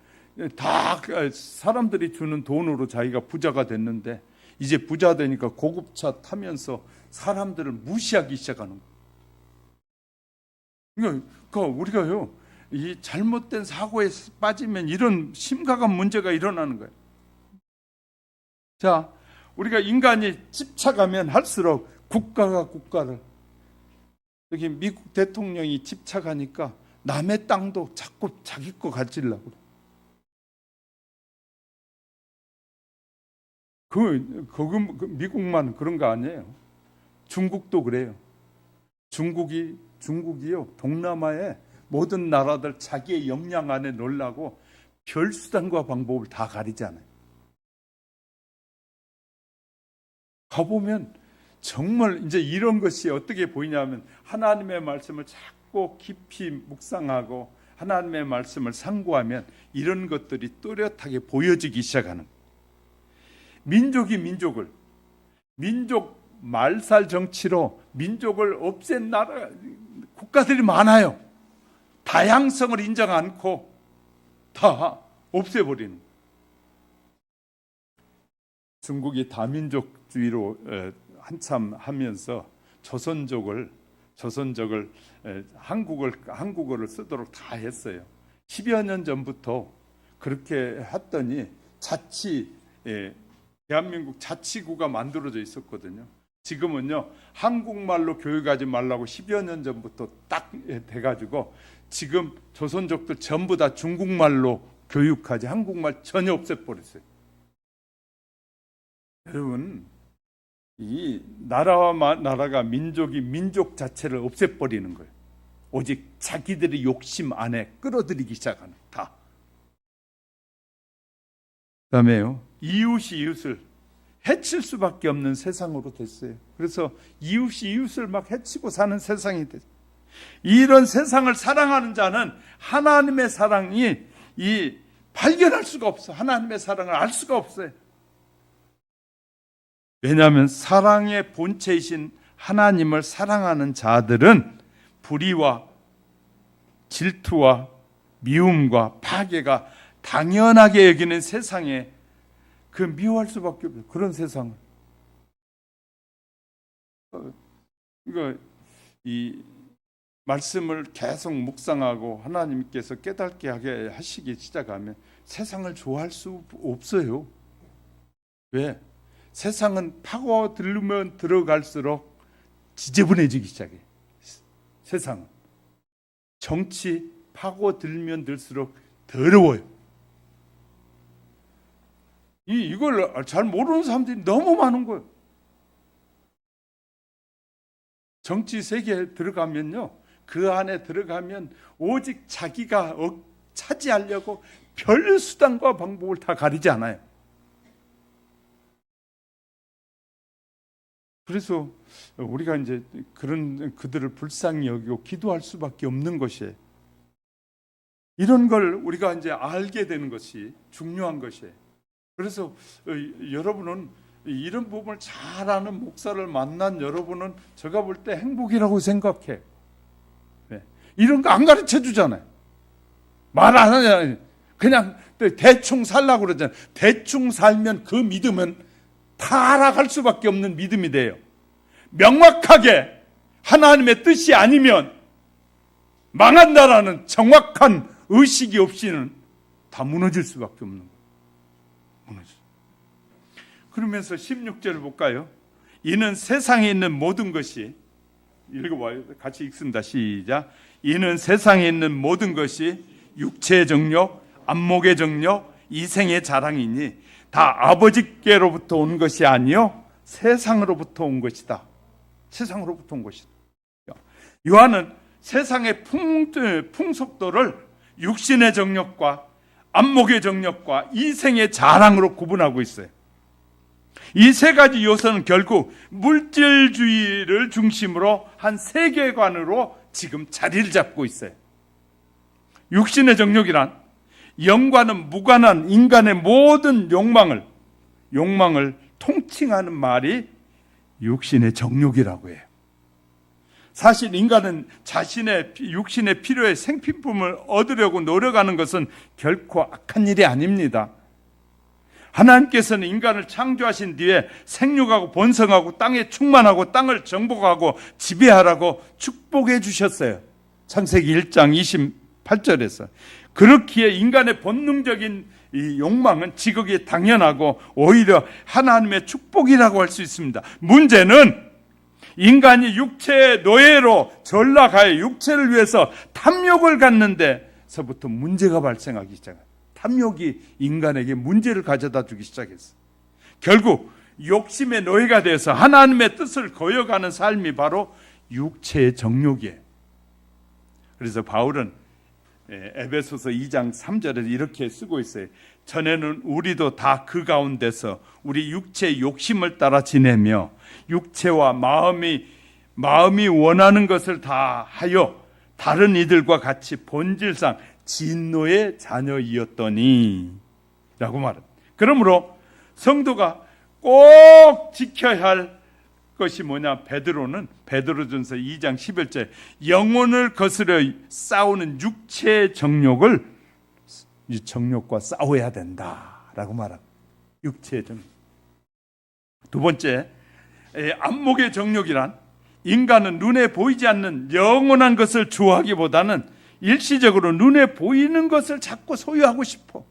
다 사람들이 주는 돈으로 자기가 부자가 됐는데, 이제 부자 되니까 고급차 타면서 사람들을 무시하기 시작하는 거예요. 그러니까 우리가요, 이 잘못된 사고에 빠지면 이런 심각한 문제가 일어나는 거예요. 자, 우리가 인간이 집착하면 할수록 국가가 국가를, 여기 미국 대통령이 집착하니까 남의 땅도 자꾸 자기 거 가지려고 그래. 미국만 그런 거 아니에요. 중국도 그래요. 중국이요. 동남아의 모든 나라들 자기의 역량 안에 넣으려고 별 수단과 방법을 다 가리잖아요. 가보면 정말 이제 이런 것이 어떻게 보이냐면 하나님의 말씀을 자꾸 깊이 묵상하고 하나님의 말씀을 상고하면 이런 것들이 또렷하게 보여지기 시작하는 거예요. 민족이 민족 말살 정치로 민족을 없앤 나라 국가들이 많아요. 다양성을 인정 않고 다 없애버리는 거예요. 중국이 다민족주의로 한참 하면서 조선족을 한국어를 쓰도록 다 했어요. 10여 년 전부터 그렇게 했더니 대한민국 자치구가 만들어져 있었거든요. 지금은요, 한국말로 교육하지 말라고 10여 년 전부터 딱 돼가지고 지금 조선족들 전부 다 중국말로 교육하지 한국말 전혀 없애버렸어요. 여러분, 이 나라가 민족 자체를 없애버리는 거예요. 오직 자기들의 욕심 안에 끌어들이기 시작하는 다. 그다음에요, 이웃이 이웃을 해칠 수밖에 없는 세상으로 됐어요. 그래서 이웃이 이웃을 막 해치고 사는 세상이 됐어요. 이런 세상을 사랑하는 자는 하나님의 사랑이 발견할 수가 없어. 하나님의 사랑을 알 수가 없어요. 왜냐하면 사랑의 본체이신 하나님을 사랑하는 자들은 불의와 질투와 미움과 파괴가 당연하게 여기는 세상에 미워할 수밖에 없어요. 그런 세상을. 이 말씀을 계속 묵상하고 하나님께서 깨닫게 하게 하시기 시작하면 세상을 좋아할 수 없어요. 왜? 세상은 파고들면 들어갈수록 지저분해지기 시작해요. 세상은. 정치 파고들면 들수록 더러워요. 이걸 잘 모르는 사람들이 너무 많은 거예요. 정치 세계에 들어가면요, 그 안에 들어가면 오직 자기가 차지하려고 별 수단과 방법을 다 가리지 않아요. 그래서 우리가 이제 그들을 불쌍히 여기고 기도할 수밖에 없는 것이에요. 이런 걸 우리가 이제 알게 되는 것이 중요한 것이에요. 그래서 여러분은 이런 부분을 잘 아는 목사를 만난 여러분은 제가 볼 때 행복이라고 생각해. 네. 이런 거 안 가르쳐 주잖아요. 말 안 하잖아요. 그냥 대충 살라고 그러잖아요. 대충 살면 그 믿음은 타락할 수밖에 없는 믿음이 돼요. 명확하게 하나님의 뜻이 아니면 망한다라는 정확한 의식이 없이는 다 무너질 수밖에 없는 거예요. 그러면서 16절을 볼까요? 이는 세상에 있는 모든 것이, 읽어봐요. 같이 읽습니다. 시작. 이는 세상에 있는 모든 것이 육체의 정욕, 안목의 정욕, 이생의 자랑이니 다 아버지께로부터 온 것이 아니요 세상으로부터 온 것이다. 세상으로부터 온 것이다. 요한은 세상의 풍속도를 육신의 정욕과 안목의 정욕과 이생의 자랑으로 구분하고 있어요. 이 세 가지 요소는 결국 물질주의를 중심으로 한 세계관으로 지금 자리를 잡고 있어요. 육신의 정욕이란 영과는 무관한 인간의 모든 욕망을 통칭하는 말이 육신의 정욕이라고 해요. 사실 인간은 자신의 육신의 필요의 생필품을 얻으려고 노력하는 것은 결코 악한 일이 아닙니다. 하나님께서는 인간을 창조하신 뒤에 생육하고 번성하고 땅에 충만하고 땅을 정복하고 지배하라고 축복해 주셨어요. 창세기 1장 28절에서. 그렇기에 인간의 본능적인 이 욕망은 지극히 당연하고 오히려 하나님의 축복이라고 할 수 있습니다. 문제는 인간이 육체의 노예로 전락하여 육체를 위해서 탐욕을 갖는데서부터 문제가 발생하기 시작합니다. 탐욕이 인간에게 문제를 가져다 주기 시작했어요. 결국 욕심의 노예가 돼서 하나님의 뜻을 거역하는 삶이 바로 육체의 정욕이에요. 그래서 바울은 에베소서 2장 3절에 이렇게 쓰고 있어요. 전에는 우리도 다 그 가운데서 우리 육체의 욕심을 따라 지내며 육체와 마음이 원하는 것을 다 하여 다른 이들과 같이 본질상 진노의 자녀이었더니 라고 말합니다. 그러므로 성도가 꼭 지켜야 할 것이 뭐냐? 베드로전서 2장 11절 영혼을 거스려 싸우는 육체의 정욕을 이 정욕과 싸워야 된다라고 말합니다. 육체의 정욕. 두 번째, 안목의 정욕이란 인간은 눈에 보이지 않는 영원한 것을 좋아하기보다는 일시적으로 눈에 보이는 것을 자꾸 소유하고 싶어.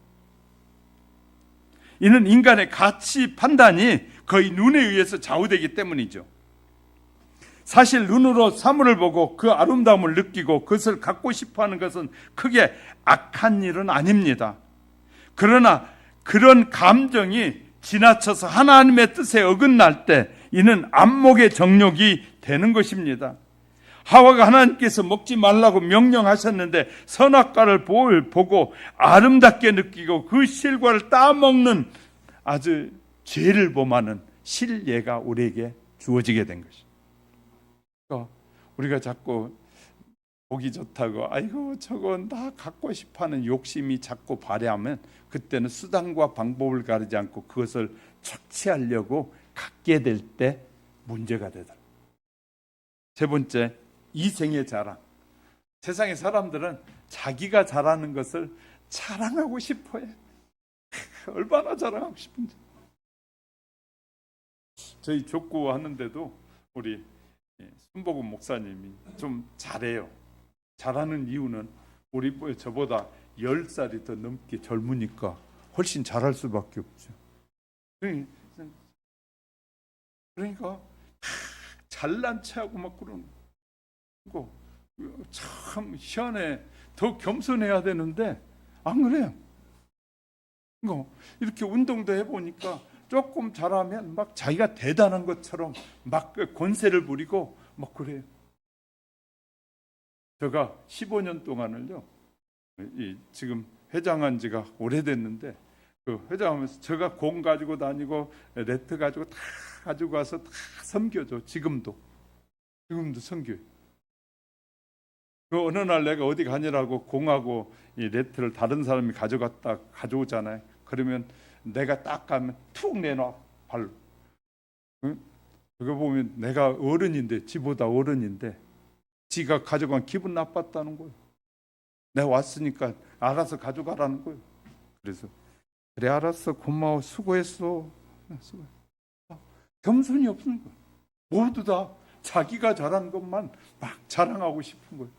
이는 인간의 가치 판단이 거의 눈에 의해서 좌우되기 때문이죠. 사실 눈으로 사물을 보고 그 아름다움을 느끼고 그것을 갖고 싶어하는 것은 크게 악한 일은 아닙니다. 그러나 그런 감정이 지나쳐서 하나님의 뜻에 어긋날 때 이는 안목의 정욕이 되는 것입니다. 하와가 하나님께서 먹지 말라고 명령하셨는데 선악과를 보고 아름답게 느끼고 그 실과를 따먹는 아주 죄를 범하는 실예가 우리에게 주어지게 된 것입니다. 우리가 자꾸 보기 좋다고 아이고 저건 다 갖고 싶어하는 욕심이 자꾸 발휘하면 그때는 수단과 방법을 가리지 않고 그것을 착취하려고 갖게 될 때 문제가 되더라. 세 번째, 이생의 자랑. 세상의 사람들은 자기가 잘하는 것을 자랑하고 싶어해. 얼마나 자랑하고 싶은지. 저희 족구 하는데도 우리 순복음 목사님이 좀 잘해요. 잘하는 이유는 우리 저보다 10살이 더 넘게 젊으니까 훨씬 잘할 수밖에 없죠. 그러니까 잘난 체하고 막 그러는 거 참 희한해. 더 겸손해야 되는데 안 그래요. 이렇게 운동도 해보니까 조금 잘하면 막 자기가 대단한 것처럼 막 권세를 부리고 막 그래요. 제가 15년 동안을요, 지금 회장한 지가 오래됐는데 그 회장하면서 제가 공 가지고 다니고 네트 가지고 다 가지고 가서 다 섬겨줘. 지금도 섬겨요. 그 어느 날 내가 어디 가느라고 공하고 이 네트를 다른 사람이 가져오잖아요. 그러면 내가 딱 가면 툭 내놔 발로. 응? 그거 보면 내가 어른인데, 지보다 어른인데 지가 가져간 기분 나빴다는 거예요. 내가 왔으니까 알아서 가져가라는 거예요. 그래서 그래 알았어, 고마워, 수고했어. 겸손이 없는 거예요. 모두 다 자기가 잘한 것만 막 자랑하고 싶은 거예요.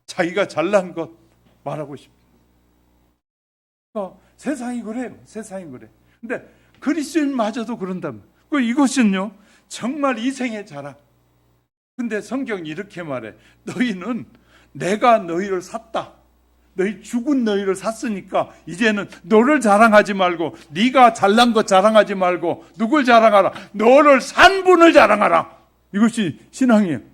자기가 잘난 것 말하고 싶은 거예요. 세상이 그래요. 세상이 그래. 근데 그리스도인마저도 그런다면 이것은요 정말 이생의 자랑. 근데 성경이 이렇게 말해. 너희는 내가 너희를 샀다. 너희 죽은 너희를 샀으니까 이제는 너를 자랑하지 말고 네가 잘난 것 자랑하지 말고 누굴 자랑하라? 너를 산 분을 자랑하라. 이것이 신앙이에요.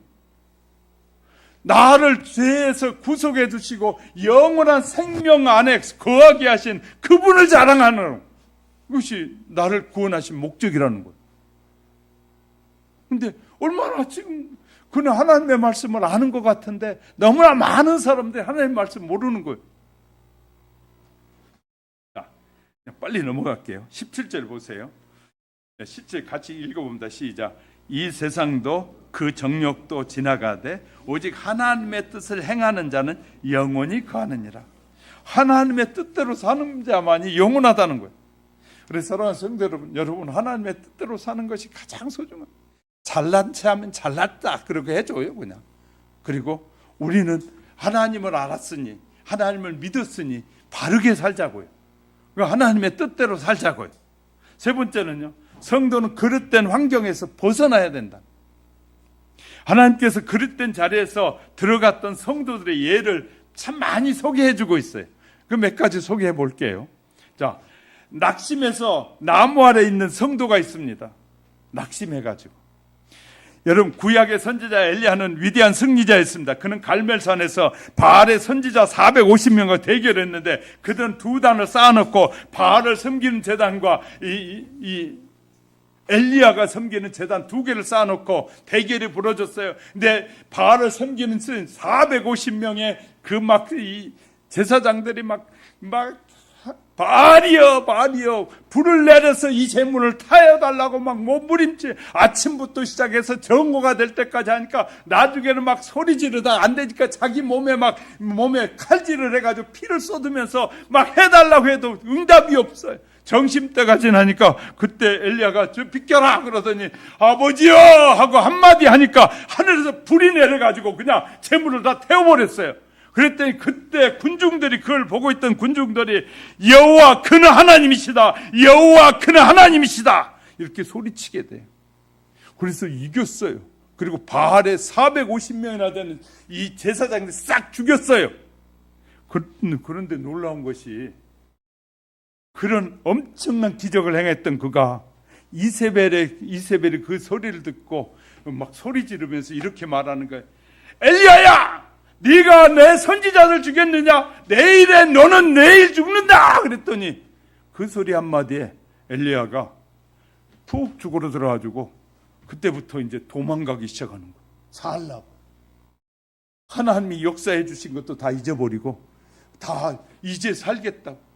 나를 죄에서 구속해 주시고 영원한 생명 안에 거하게 하신 그분을 자랑하는 이것이 나를 구원하신 목적이라는 거예요. 근데 얼마나 지금 그는 하나님의 말씀을 아는 것 같은데 너무나 많은 사람들이 하나님의 말씀 모르는 거예요. 자, 빨리 넘어갈게요. 17절 보세요. 17절 같이 읽어봅니다. 시작. 이 세상도 그 정욕도 지나가되 오직 하나님의 뜻을 행하는 자는 영원히 거하느니라. 하나님의 뜻대로 사는 자만이 영원하다는 거예요. 그래서 사랑하는 성도 여러분, 하나님의 뜻대로 사는 것이 가장 소중합니다. 잘난 체하면 잘났다 그렇게 해줘요 그냥. 그리고 우리는 하나님을 알았으니 하나님을 믿었으니 바르게 살자고요. 하나님의 뜻대로 살자고요. 세 번째는요, 성도는 그릇된 환경에서 벗어나야 된다. 하나님께서 그릇된 자리에서 들어갔던 성도들의 예를 참 많이 소개해 주고 있어요. 그 몇 가지 소개해 볼게요. 자, 낙심해서 나무 아래 있는 성도가 있습니다. 낙심해가지고. 여러분, 구약의 선지자 엘리야는 위대한 승리자였습니다. 그는 갈멜산에서 바알의 선지자 450명과 대결했는데 그들은 두 단을 쌓아놓고 바알을 섬기는 제단과 이 엘리야가 섬기는 제단 두 개를 쌓아놓고 대결이 벌어졌어요. 근데 바알을 섬기는 450명의 이 제사장들이 막 바알이여 불을 내려서 이 제물을 타여달라고 막 몸부림치 아침부터 시작해서 정오가 될 때까지 하니까 나중에는 막 소리 지르다 안 되니까 자기 몸에 칼질을 해가지고 피를 쏟으면서 막 해달라고 해도 응답이 없어요. 정심때가 지나니까 그때 엘리야가 저 비켜라 그러더니 아버지여 하고 한마디 하니까 하늘에서 불이 내려가지고 그냥 제물을 다 태워버렸어요. 그랬더니 그때 군중들이 그걸 보고 있던 군중들이 여호와 그는 하나님이시다, 여호와 그는 하나님이시다 이렇게 소리치게 돼요. 그래서 이겼어요. 그리고 바알에 450명이나 되는 이 제사장들이 싹 죽였어요. 그런데 놀라운 것이 그런 엄청난 기적을 행했던 그가 이세벨이 그 소리를 듣고 막 소리 지르면서 이렇게 말하는 거예요. 엘리야야, 네가 내 선지자들 죽였느냐? 내일에 너는 내일 죽는다. 그랬더니 그 소리 한마디에 엘리야가 푹 죽으러 들어가지고 그때부터 이제 도망가기 시작하는 거예요. 살라고. 하나님이 역사해 주신 것도 다 잊어버리고 다 이제 살겠다고.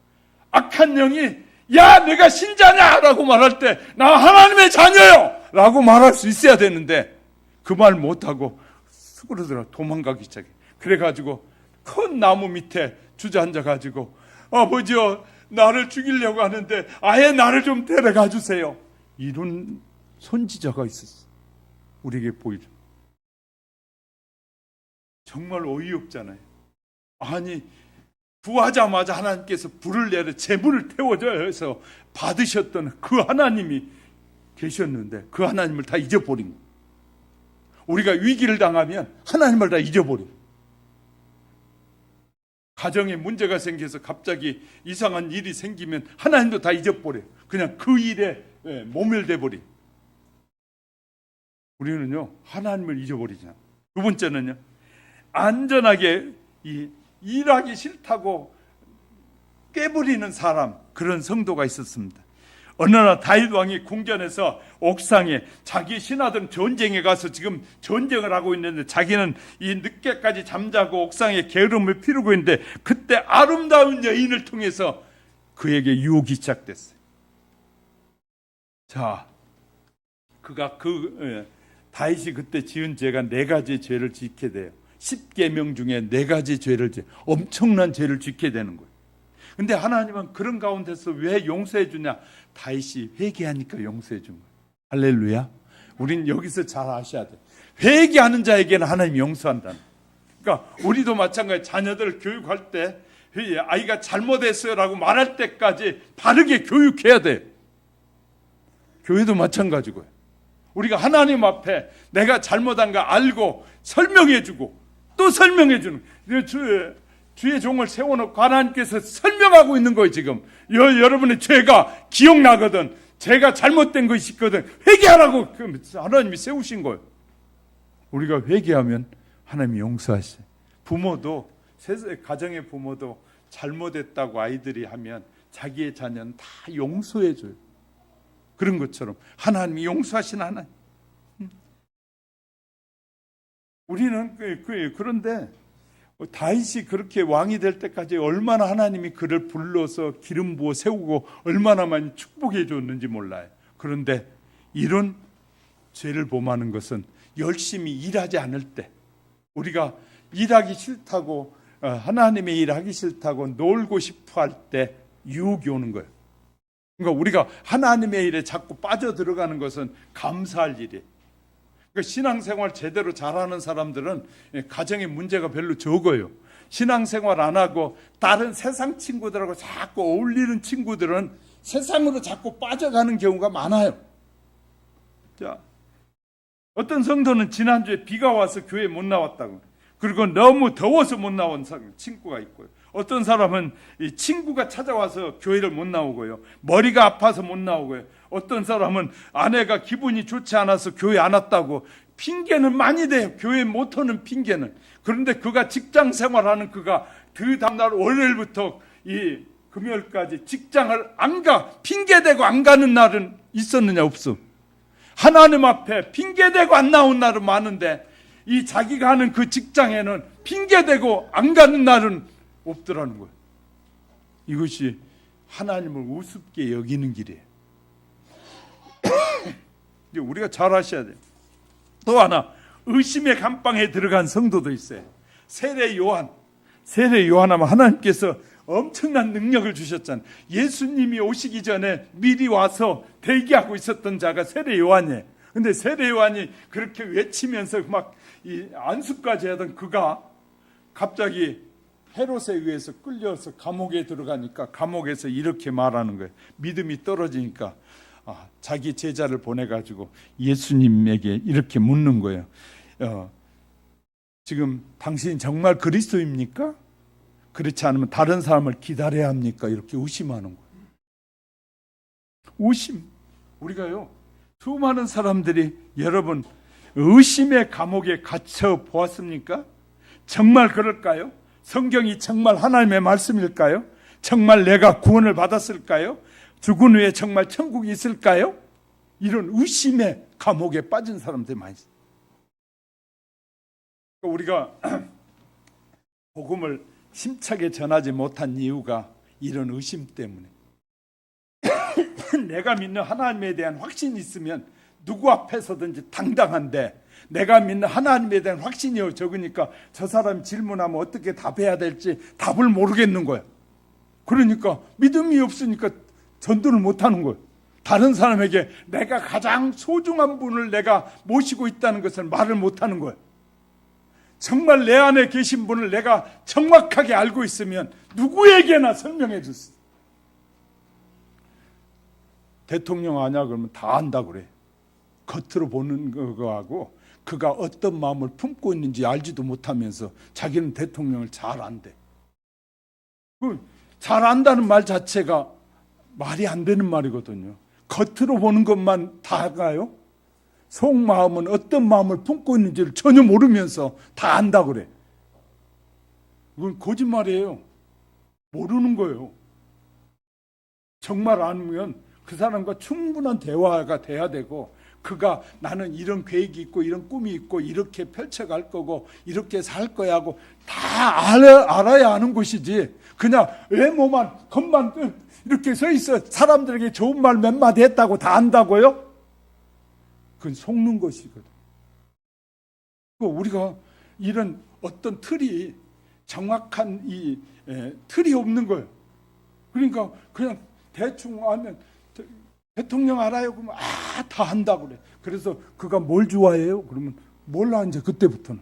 악한 영이 야 내가 신자냐 라고 말할 때 나 하나님의 자녀요 라고 말할 수 있어야 되는데 그 말 못하고 수그러들어 도망가기 시작해. 그래가지고 큰 나무 밑에 주저앉아가지고 아버지요 나를 죽이려고 하는데 아예 나를 좀 데려가 주세요. 이런 선지자가 있었어. 우리에게 보이죠. 정말 어이없잖아요. 아니 구하자마자 하나님께서 불을 내려 제물을 태워줘서 받으셨던 그 하나님이 계셨는데 그 하나님을 다 잊어버린 거예요. 우리가 위기를 당하면 하나님을 다 잊어버려요. 가정에 문제가 생겨서 갑자기 이상한 일이 생기면 하나님도 다 잊어버려요. 그냥 그 일에 모멸돼 버려요. 우리는요 하나님을 잊어버리지 않아요. 두 번째는요 안전하게 일하기 싫다고 깨버리는 사람, 그런 성도가 있었습니다. 어느 날 다윗 왕이 궁전에서 옥상에 자기 신하들은 전쟁에 가서 지금 전쟁을 하고 있는데 자기는 이 늦게까지 잠자고 옥상에 게으름을 피우고 있는데 그때 아름다운 여인을 통해서 그에게 유혹이 시작됐어요. 자, 다윗이 그때 지은 죄가 4가지 죄를 짓게 돼요. 10계명 중에 4가지 죄를 엄청난 죄를 짓게 되는 거예요. 근데 하나님은 그런 가운데서 왜 용서해 주냐? 다윗이 회개하니까 용서해 준 거예요. 할렐루야. 우린 여기서 잘 아셔야 돼. 회개하는 자에게는 하나님이 용서한다는. 그러니까 우리도 마찬가지. 자녀들을 교육할 때 아이가 잘못했어요라고 말할 때까지 바르게 교육해야 돼. 교회도 마찬가지고요. 우리가 하나님 앞에 내가 잘못한 거 알고 설명해 주고 또 설명해 주는 주의 종을 세워놓고 하나님께서 설명하고 있는 거예요. 지금 여러분의 죄가 기억나거든, 죄가 잘못된 것이 있거든, 회개하라고 하나님이 세우신 거예요. 우리가 회개하면 하나님이 용서하셔요. 부모도, 가정의 부모도 잘못했다고 아이들이 하면 자기의 자녀는 다 용서해 줘요. 그런 것처럼 하나님이 용서하시는 하나님. 우리는 그런데 다윗이 그렇게 왕이 될 때까지 얼마나 하나님이 그를 불러서 기름 부어 세우고 얼마나 많이 축복해 줬는지 몰라요. 그런데 이런 죄를 범하는 것은 열심히 일하지 않을 때, 우리가 일하기 싫다고 하나님의 일 하기 싫다고 놀고 싶어 할 때 유혹이 오는 거예요. 그러니까 우리가 하나님의 일에 자꾸 빠져들어가는 것은 감사할 일이에요. 그러니까 신앙생활 제대로 잘하는 사람들은 가정에 문제가 별로 적어요. 신앙생활 안 하고 다른 세상 친구들하고 자꾸 어울리는 친구들은 세상으로 자꾸 빠져가는 경우가 많아요. 자, 어떤 성도는 지난주에 비가 와서 교회 못 나왔다고. 그리고 너무 더워서 못 나온 친구가 있고요. 어떤 사람은 이 친구가 찾아와서 교회를 못 나오고요. 머리가 아파서 못 나오고요. 어떤 사람은 아내가 기분이 좋지 않아서 교회 안 왔다고. 핑계는 많이 돼요. 교회 못 오는 핑계는. 그런데 그가 직장 생활하는 그가 그 다음날 월요일부터 이 금요일까지 직장을 안 가. 핑계대고 안 가는 날은 있었느냐? 없어. 하나님 앞에 핑계대고 안 나온 날은 많은데 이 자기가 하는 그 직장에는 핑계대고 안 가는 날은 없더라는 거예요. 이것이 하나님을 우습게 여기는 길이에요. 우리가 잘 아셔야 돼요. 또 하나, 의심의 감방에 들어간 성도도 있어요. 세례 요한 하면 하나님께서 엄청난 능력을 주셨잖아요. 예수님이 오시기 전에 미리 와서 대기하고 있었던 자가 세례 요한이에요. 근데 세례 요한이 그렇게 외치면서 막 이 안수까지 하던 그가 갑자기 헤롯에 의해서 끌려서 감옥에 들어가니까 감옥에서 이렇게 말하는 거예요. 믿음이 떨어지니까 자기 제자를 보내가지고 예수님에게 이렇게 묻는 거예요. 지금 당신이 정말 그리스도입니까? 그렇지 않으면 다른 사람을 기다려야 합니까? 이렇게 의심하는 거예요. 의심. 우리가요, 수많은 사람들이 여러분 의심의 감옥에 갇혀 보았습니까? 정말 그럴까요? 성경이 정말 하나님의 말씀일까요? 정말 내가 구원을 받았을까요? 죽은 후에 정말 천국이 있을까요? 이런 의심의 감옥에 빠진 사람들이 많이 있어요. 우리가 복음을 힘차게 전하지 못한 이유가 이런 의심 때문에. 내가 믿는 하나님에 대한 확신이 있으면 누구 앞에서든지 당당한데 내가 믿는 하나님에 대한 확신이 적으니까 저 사람이 질문하면 어떻게 답해야 될지 답을 모르겠는 거야. 그러니까 믿음이 없으니까 전도를 못하는 거예요. 다른 사람에게 내가 가장 소중한 분을 내가 모시고 있다는 것을 말을 못하는 거예요. 정말 내 안에 계신 분을 내가 정확하게 알고 있으면 누구에게나 설명해 줄 수 있어요. 대통령 아냐 그러면 다 안다 그래. 겉으로 보는 거하고 그가 어떤 마음을 품고 있는지 알지도 못하면서 자기는 대통령을 잘 안대. 잘 안다는 말 자체가 말이 안 되는 말이거든요. 겉으로 보는 것만 다가요? 속마음은 어떤 마음을 품고 있는지를 전혀 모르면서 다 안다 그래. 이건 거짓말이에요. 모르는 거예요. 정말 알면 그 사람과 충분한 대화가 돼야 되고 그가 나는 이런 계획이 있고 이런 꿈이 있고 이렇게 펼쳐갈 거고 이렇게 살 거야 하고 다 알아야 하는 것이지 그냥 외모만 겉만 이렇게 서 있어 사람들에게 좋은 말 몇 마디 했다고 다 안다고요? 그건 속는 것이거든. 우리가 이런 어떤 틀이 정확한 이 틀이 없는 거예요. 그러니까 그냥 대충 하면 대통령 알아요? 그러면 다 한다 그래. 그래서 그가 뭘 좋아해요? 그러면 몰라 이제 그때부터는.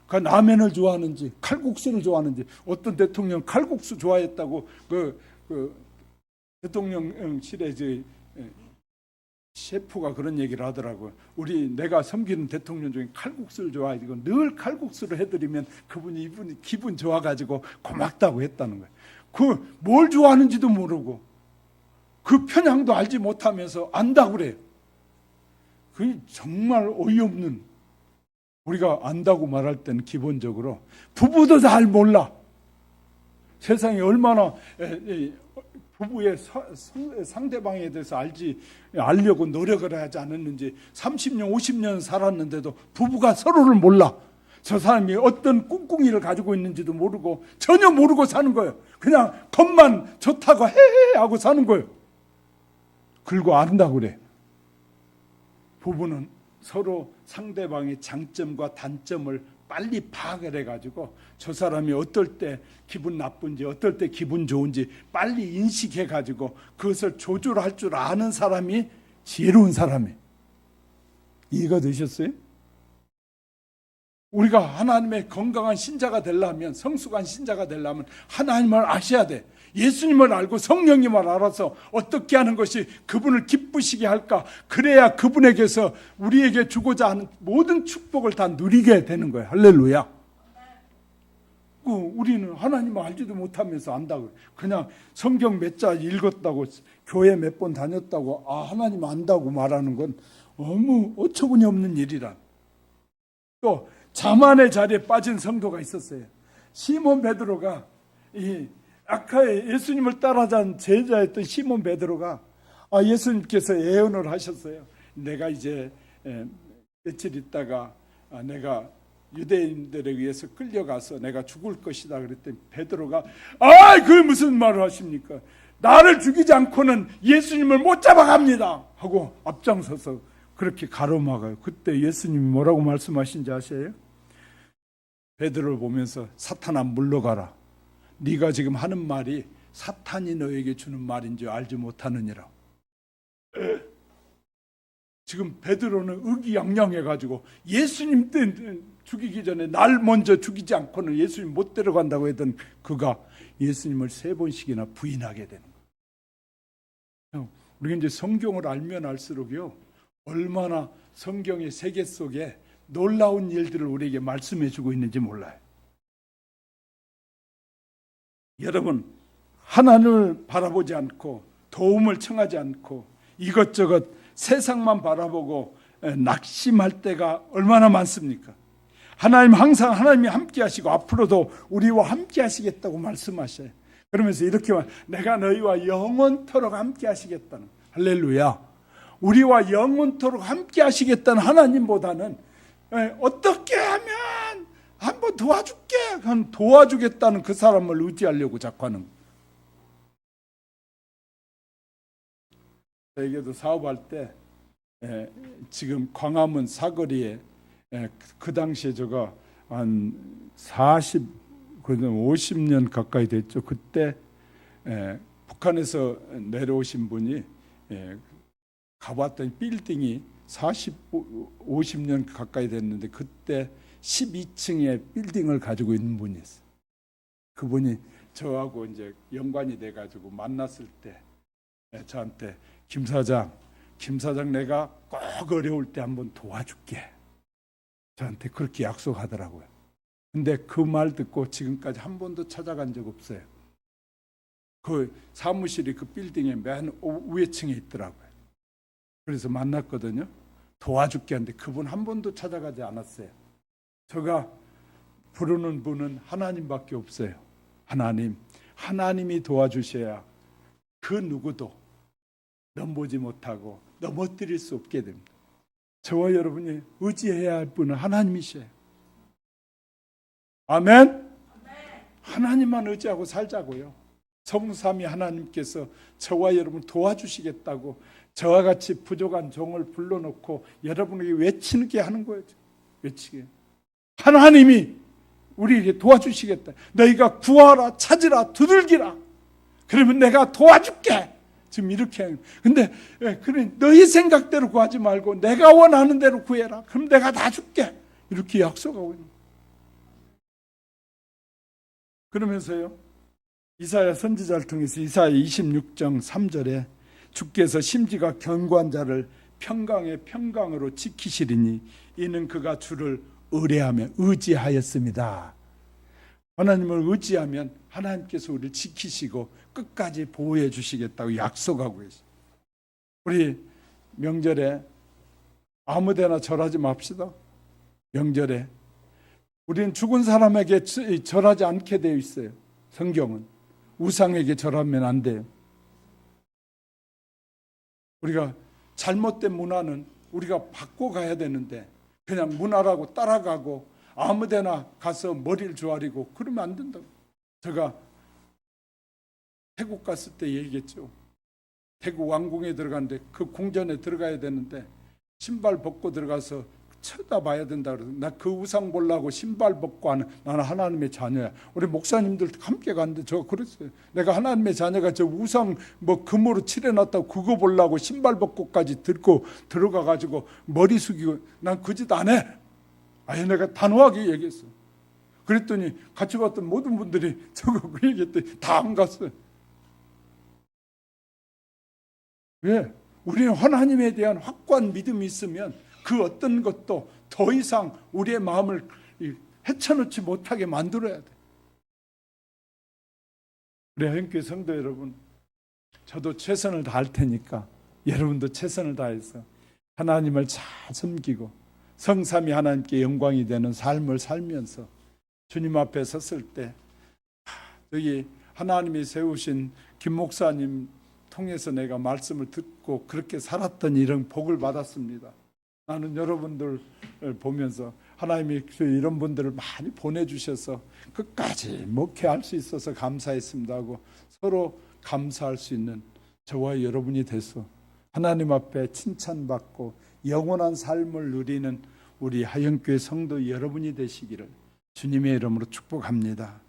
그 라면을 좋아하는지 칼국수를 좋아하는지 어떤 대통령 칼국수 좋아했다고 그 대통령실에 이제 셰프가 그런 얘기를 하더라고요. 내가 섬기는 대통령 중에 칼국수를 좋아해가지고 늘 칼국수를 해드리면 이분이 기분 좋아가지고 고맙다고 했다는 거예요. 그 뭘 좋아하는지도 모르고 그 편향도 알지 못하면서 안다고 그래요. 그게 정말 어이없는. 우리가 안다고 말할 때는 기본적으로 부부도 잘 몰라. 세상에 얼마나 부부의 상대방에 대해서 알려고 노력을 하지 않았는지 30년 50년 살았는데도 부부가 서로를 몰라. 저 사람이 어떤 꿍꿍이를 가지고 있는지도 모르고 전혀 모르고 사는 거예요. 그냥 겉만 좋다고 헤헤 하고 사는 거예요. 그리고 안다고 그래. 부부는 서로 상대방의 장점과 단점을 빨리 파악을 해가지고 저 사람이 어떨 때 기분 나쁜지 어떨 때 기분 좋은지 빨리 인식해가지고 그것을 조절할 줄 아는 사람이 지혜로운 사람이에요. 이해가 되셨어요? 우리가 하나님의 건강한 신자가 되려면 성숙한 신자가 되려면 하나님을 아셔야 돼. 예수님을 알고 성령님을 알아서 어떻게 하는 것이 그분을 기쁘시게 할까? 그래야 그분에게서 우리에게 주고자 하는 모든 축복을 다 누리게 되는 거예요. 할렐루야. 우리는 하나님을 알지도 못하면서 안다고, 그냥 성경 몇 자 읽었다고, 교회 몇 번 다녔다고, 하나님 안다고 말하는 건 너무 어처구니 없는 일이라. 또 자만의 자리에 빠진 성도가 있었어요. 시몬 베드로가, 이 아카에 예수님을 따라간 제자였던 시몬 베드로가, 예수님께서 예언을 하셨어요. 내가 이제 며칠 있다가 내가 유대인들에 의해서 끌려가서 내가 죽을 것이다 그랬더니 베드로가, 그게 무슨 말을 하십니까? 나를 죽이지 않고는 예수님을 못 잡아갑니다 하고 앞장서서 그렇게 가로막아요. 그때 예수님이 뭐라고 말씀하신지 아세요? 베드로를 보면서 사탄아 물러가라. 네가 지금 하는 말이 사탄이 너에게 주는 말인지 알지 못하느니라. 지금 베드로는 의기양양해가지고 예수님 때 죽이기 전에 날 먼저 죽이지 않고는 예수님 못 데려간다고 했던 그가 예수님을 3번씩이나 부인하게 되는 거예요. 우리가 이제 성경을 알면 알수록요, 얼마나 성경의 세계 속에 놀라운 일들을 우리에게 말씀해 주고 있는지 몰라요. 여러분, 하나님을 바라보지 않고 도움을 청하지 않고 이것저것 세상만 바라보고 낙심할 때가 얼마나 많습니까? 하나님 항상 하나님이 함께 하시고 앞으로도 우리와 함께 하시겠다고 말씀하셔요. 그러면서 이렇게 내가 너희와 영원토록 함께 하시겠다는, 할렐루야. 우리와 영원토록 함께 하시겠다는 하나님보다는 어떻게 하면 한번 도와줄게, 도와주겠다는 그 사람을 의지하려고 자꾸 하는 거예요. 저에게도 사업할 때 지금 광화문 사거리에 그 당시에 제가 한 50년 가까이 됐죠. 그때 북한에서 내려오신 분이 가봤더니 빌딩이 50년 가까이 됐는데 그때 12층의 빌딩을 가지고 있는 분이 있어요. 그분이 저하고 이제 연관이 돼가지고 만났을 때 저한테 김 사장 내가 꼭 어려울 때 한번 도와줄게. 저한테 그렇게 약속하더라고요. 근데 그 말 듣고 지금까지 한 번도 찾아간 적 없어요. 그 사무실이 그 빌딩의 맨 위에 층에 있더라고요. 그래서 만났거든요. 도와줄게 하는데 그분 한 번도 찾아가지 않았어요. 제가 부르는 분은 하나님밖에 없어요. 하나님이 도와주셔야 그 누구도 넘보지 못하고 넘어뜨릴 수 없게 됩니다. 저와 여러분이 의지해야 할 분은 하나님이셔요. 아멘? 하나님만 의지하고 살자고요. 성삼위 하나님께서 저와 여러분 도와주시겠다고 저와 같이 부족한 종을 불러놓고 여러분에게 외치게 하는 거예요. 외치게. 하나님이 우리에게 도와주시겠다. 너희가 구하라, 찾으라, 두들기라. 그러면 내가 도와줄게. 지금 이렇게 하는. 근데 그래, 너희 생각대로 구하지 말고 내가 원하는 대로 구해라. 그럼 내가 다 줄게. 이렇게 약속하고 있는 거예요. 그러면서요, 이사야 선지자를 통해서 이사야 26장 3절에 주께서 심지가 견고한 자를 평강의 평강으로 지키시리니 이는 그가 주를 의뢰하며 의지하였습니다. 하나님을 의지하면 하나님께서 우리를 지키시고 끝까지 보호해 주시겠다고 약속하고 계십니다. 우리 명절에 아무데나 절하지 맙시다. 명절에 우리는 죽은 사람에게 절하지 않게 되어 있어요. 성경은 우상에게 절하면 안 돼요. 우리가 잘못된 문화는 우리가 바꿔가야 되는데 그냥 문화라고 따라가고 아무데나 가서 머리를 조아리고 그러면 안 된다고. 제가 태국 갔을 때 얘기했죠. 태국 왕궁에 들어갔는데 그 궁전에 들어가야 되는데 신발 벗고 들어가서 쳐다봐야 된다 그래서 나 그 우상 보려고 신발 벗고 하는, 나는 하나님의 자녀야. 우리 목사님들 함께 갔는데 저 그랬어요. 내가 하나님의 자녀가 저 우상 뭐 금으로 칠해놨다고 그거 보려고 신발 벗고까지 들고 들어가 가지고 머리 숙이고 난 그 짓 안 해. 아예 내가 단호하게 얘기했어. 그랬더니 같이 갔던 모든 분들이 저거 그 얘기했더니 다 안 갔어요. 왜? 우리는 하나님에 대한 확고한 믿음이 있으면 그 어떤 것도 더 이상 우리의 마음을 헤쳐놓지 못하게 만들어야 돼. 우리 하영교회 성도 여러분, 저도 최선을 다할 테니까 여러분도 최선을 다해서 하나님을 잘 섬기고 성삼위 하나님께 영광이 되는 삶을 살면서 주님 앞에 섰을 때 여기 하나님이 세우신 김 목사님 통해서 내가 말씀을 듣고 그렇게 살았던 이런 복을 받았습니다. 나는 여러분들 보면서 하나님이 이런 분들을 많이 보내주셔서 끝까지 목회할 수 있어서 감사했습니다 하고 서로 감사할 수 있는 저와 여러분이 돼서 하나님 앞에 칭찬받고 영원한 삶을 누리는 우리 하영교회 성도 여러분이 되시기를 주님의 이름으로 축복합니다.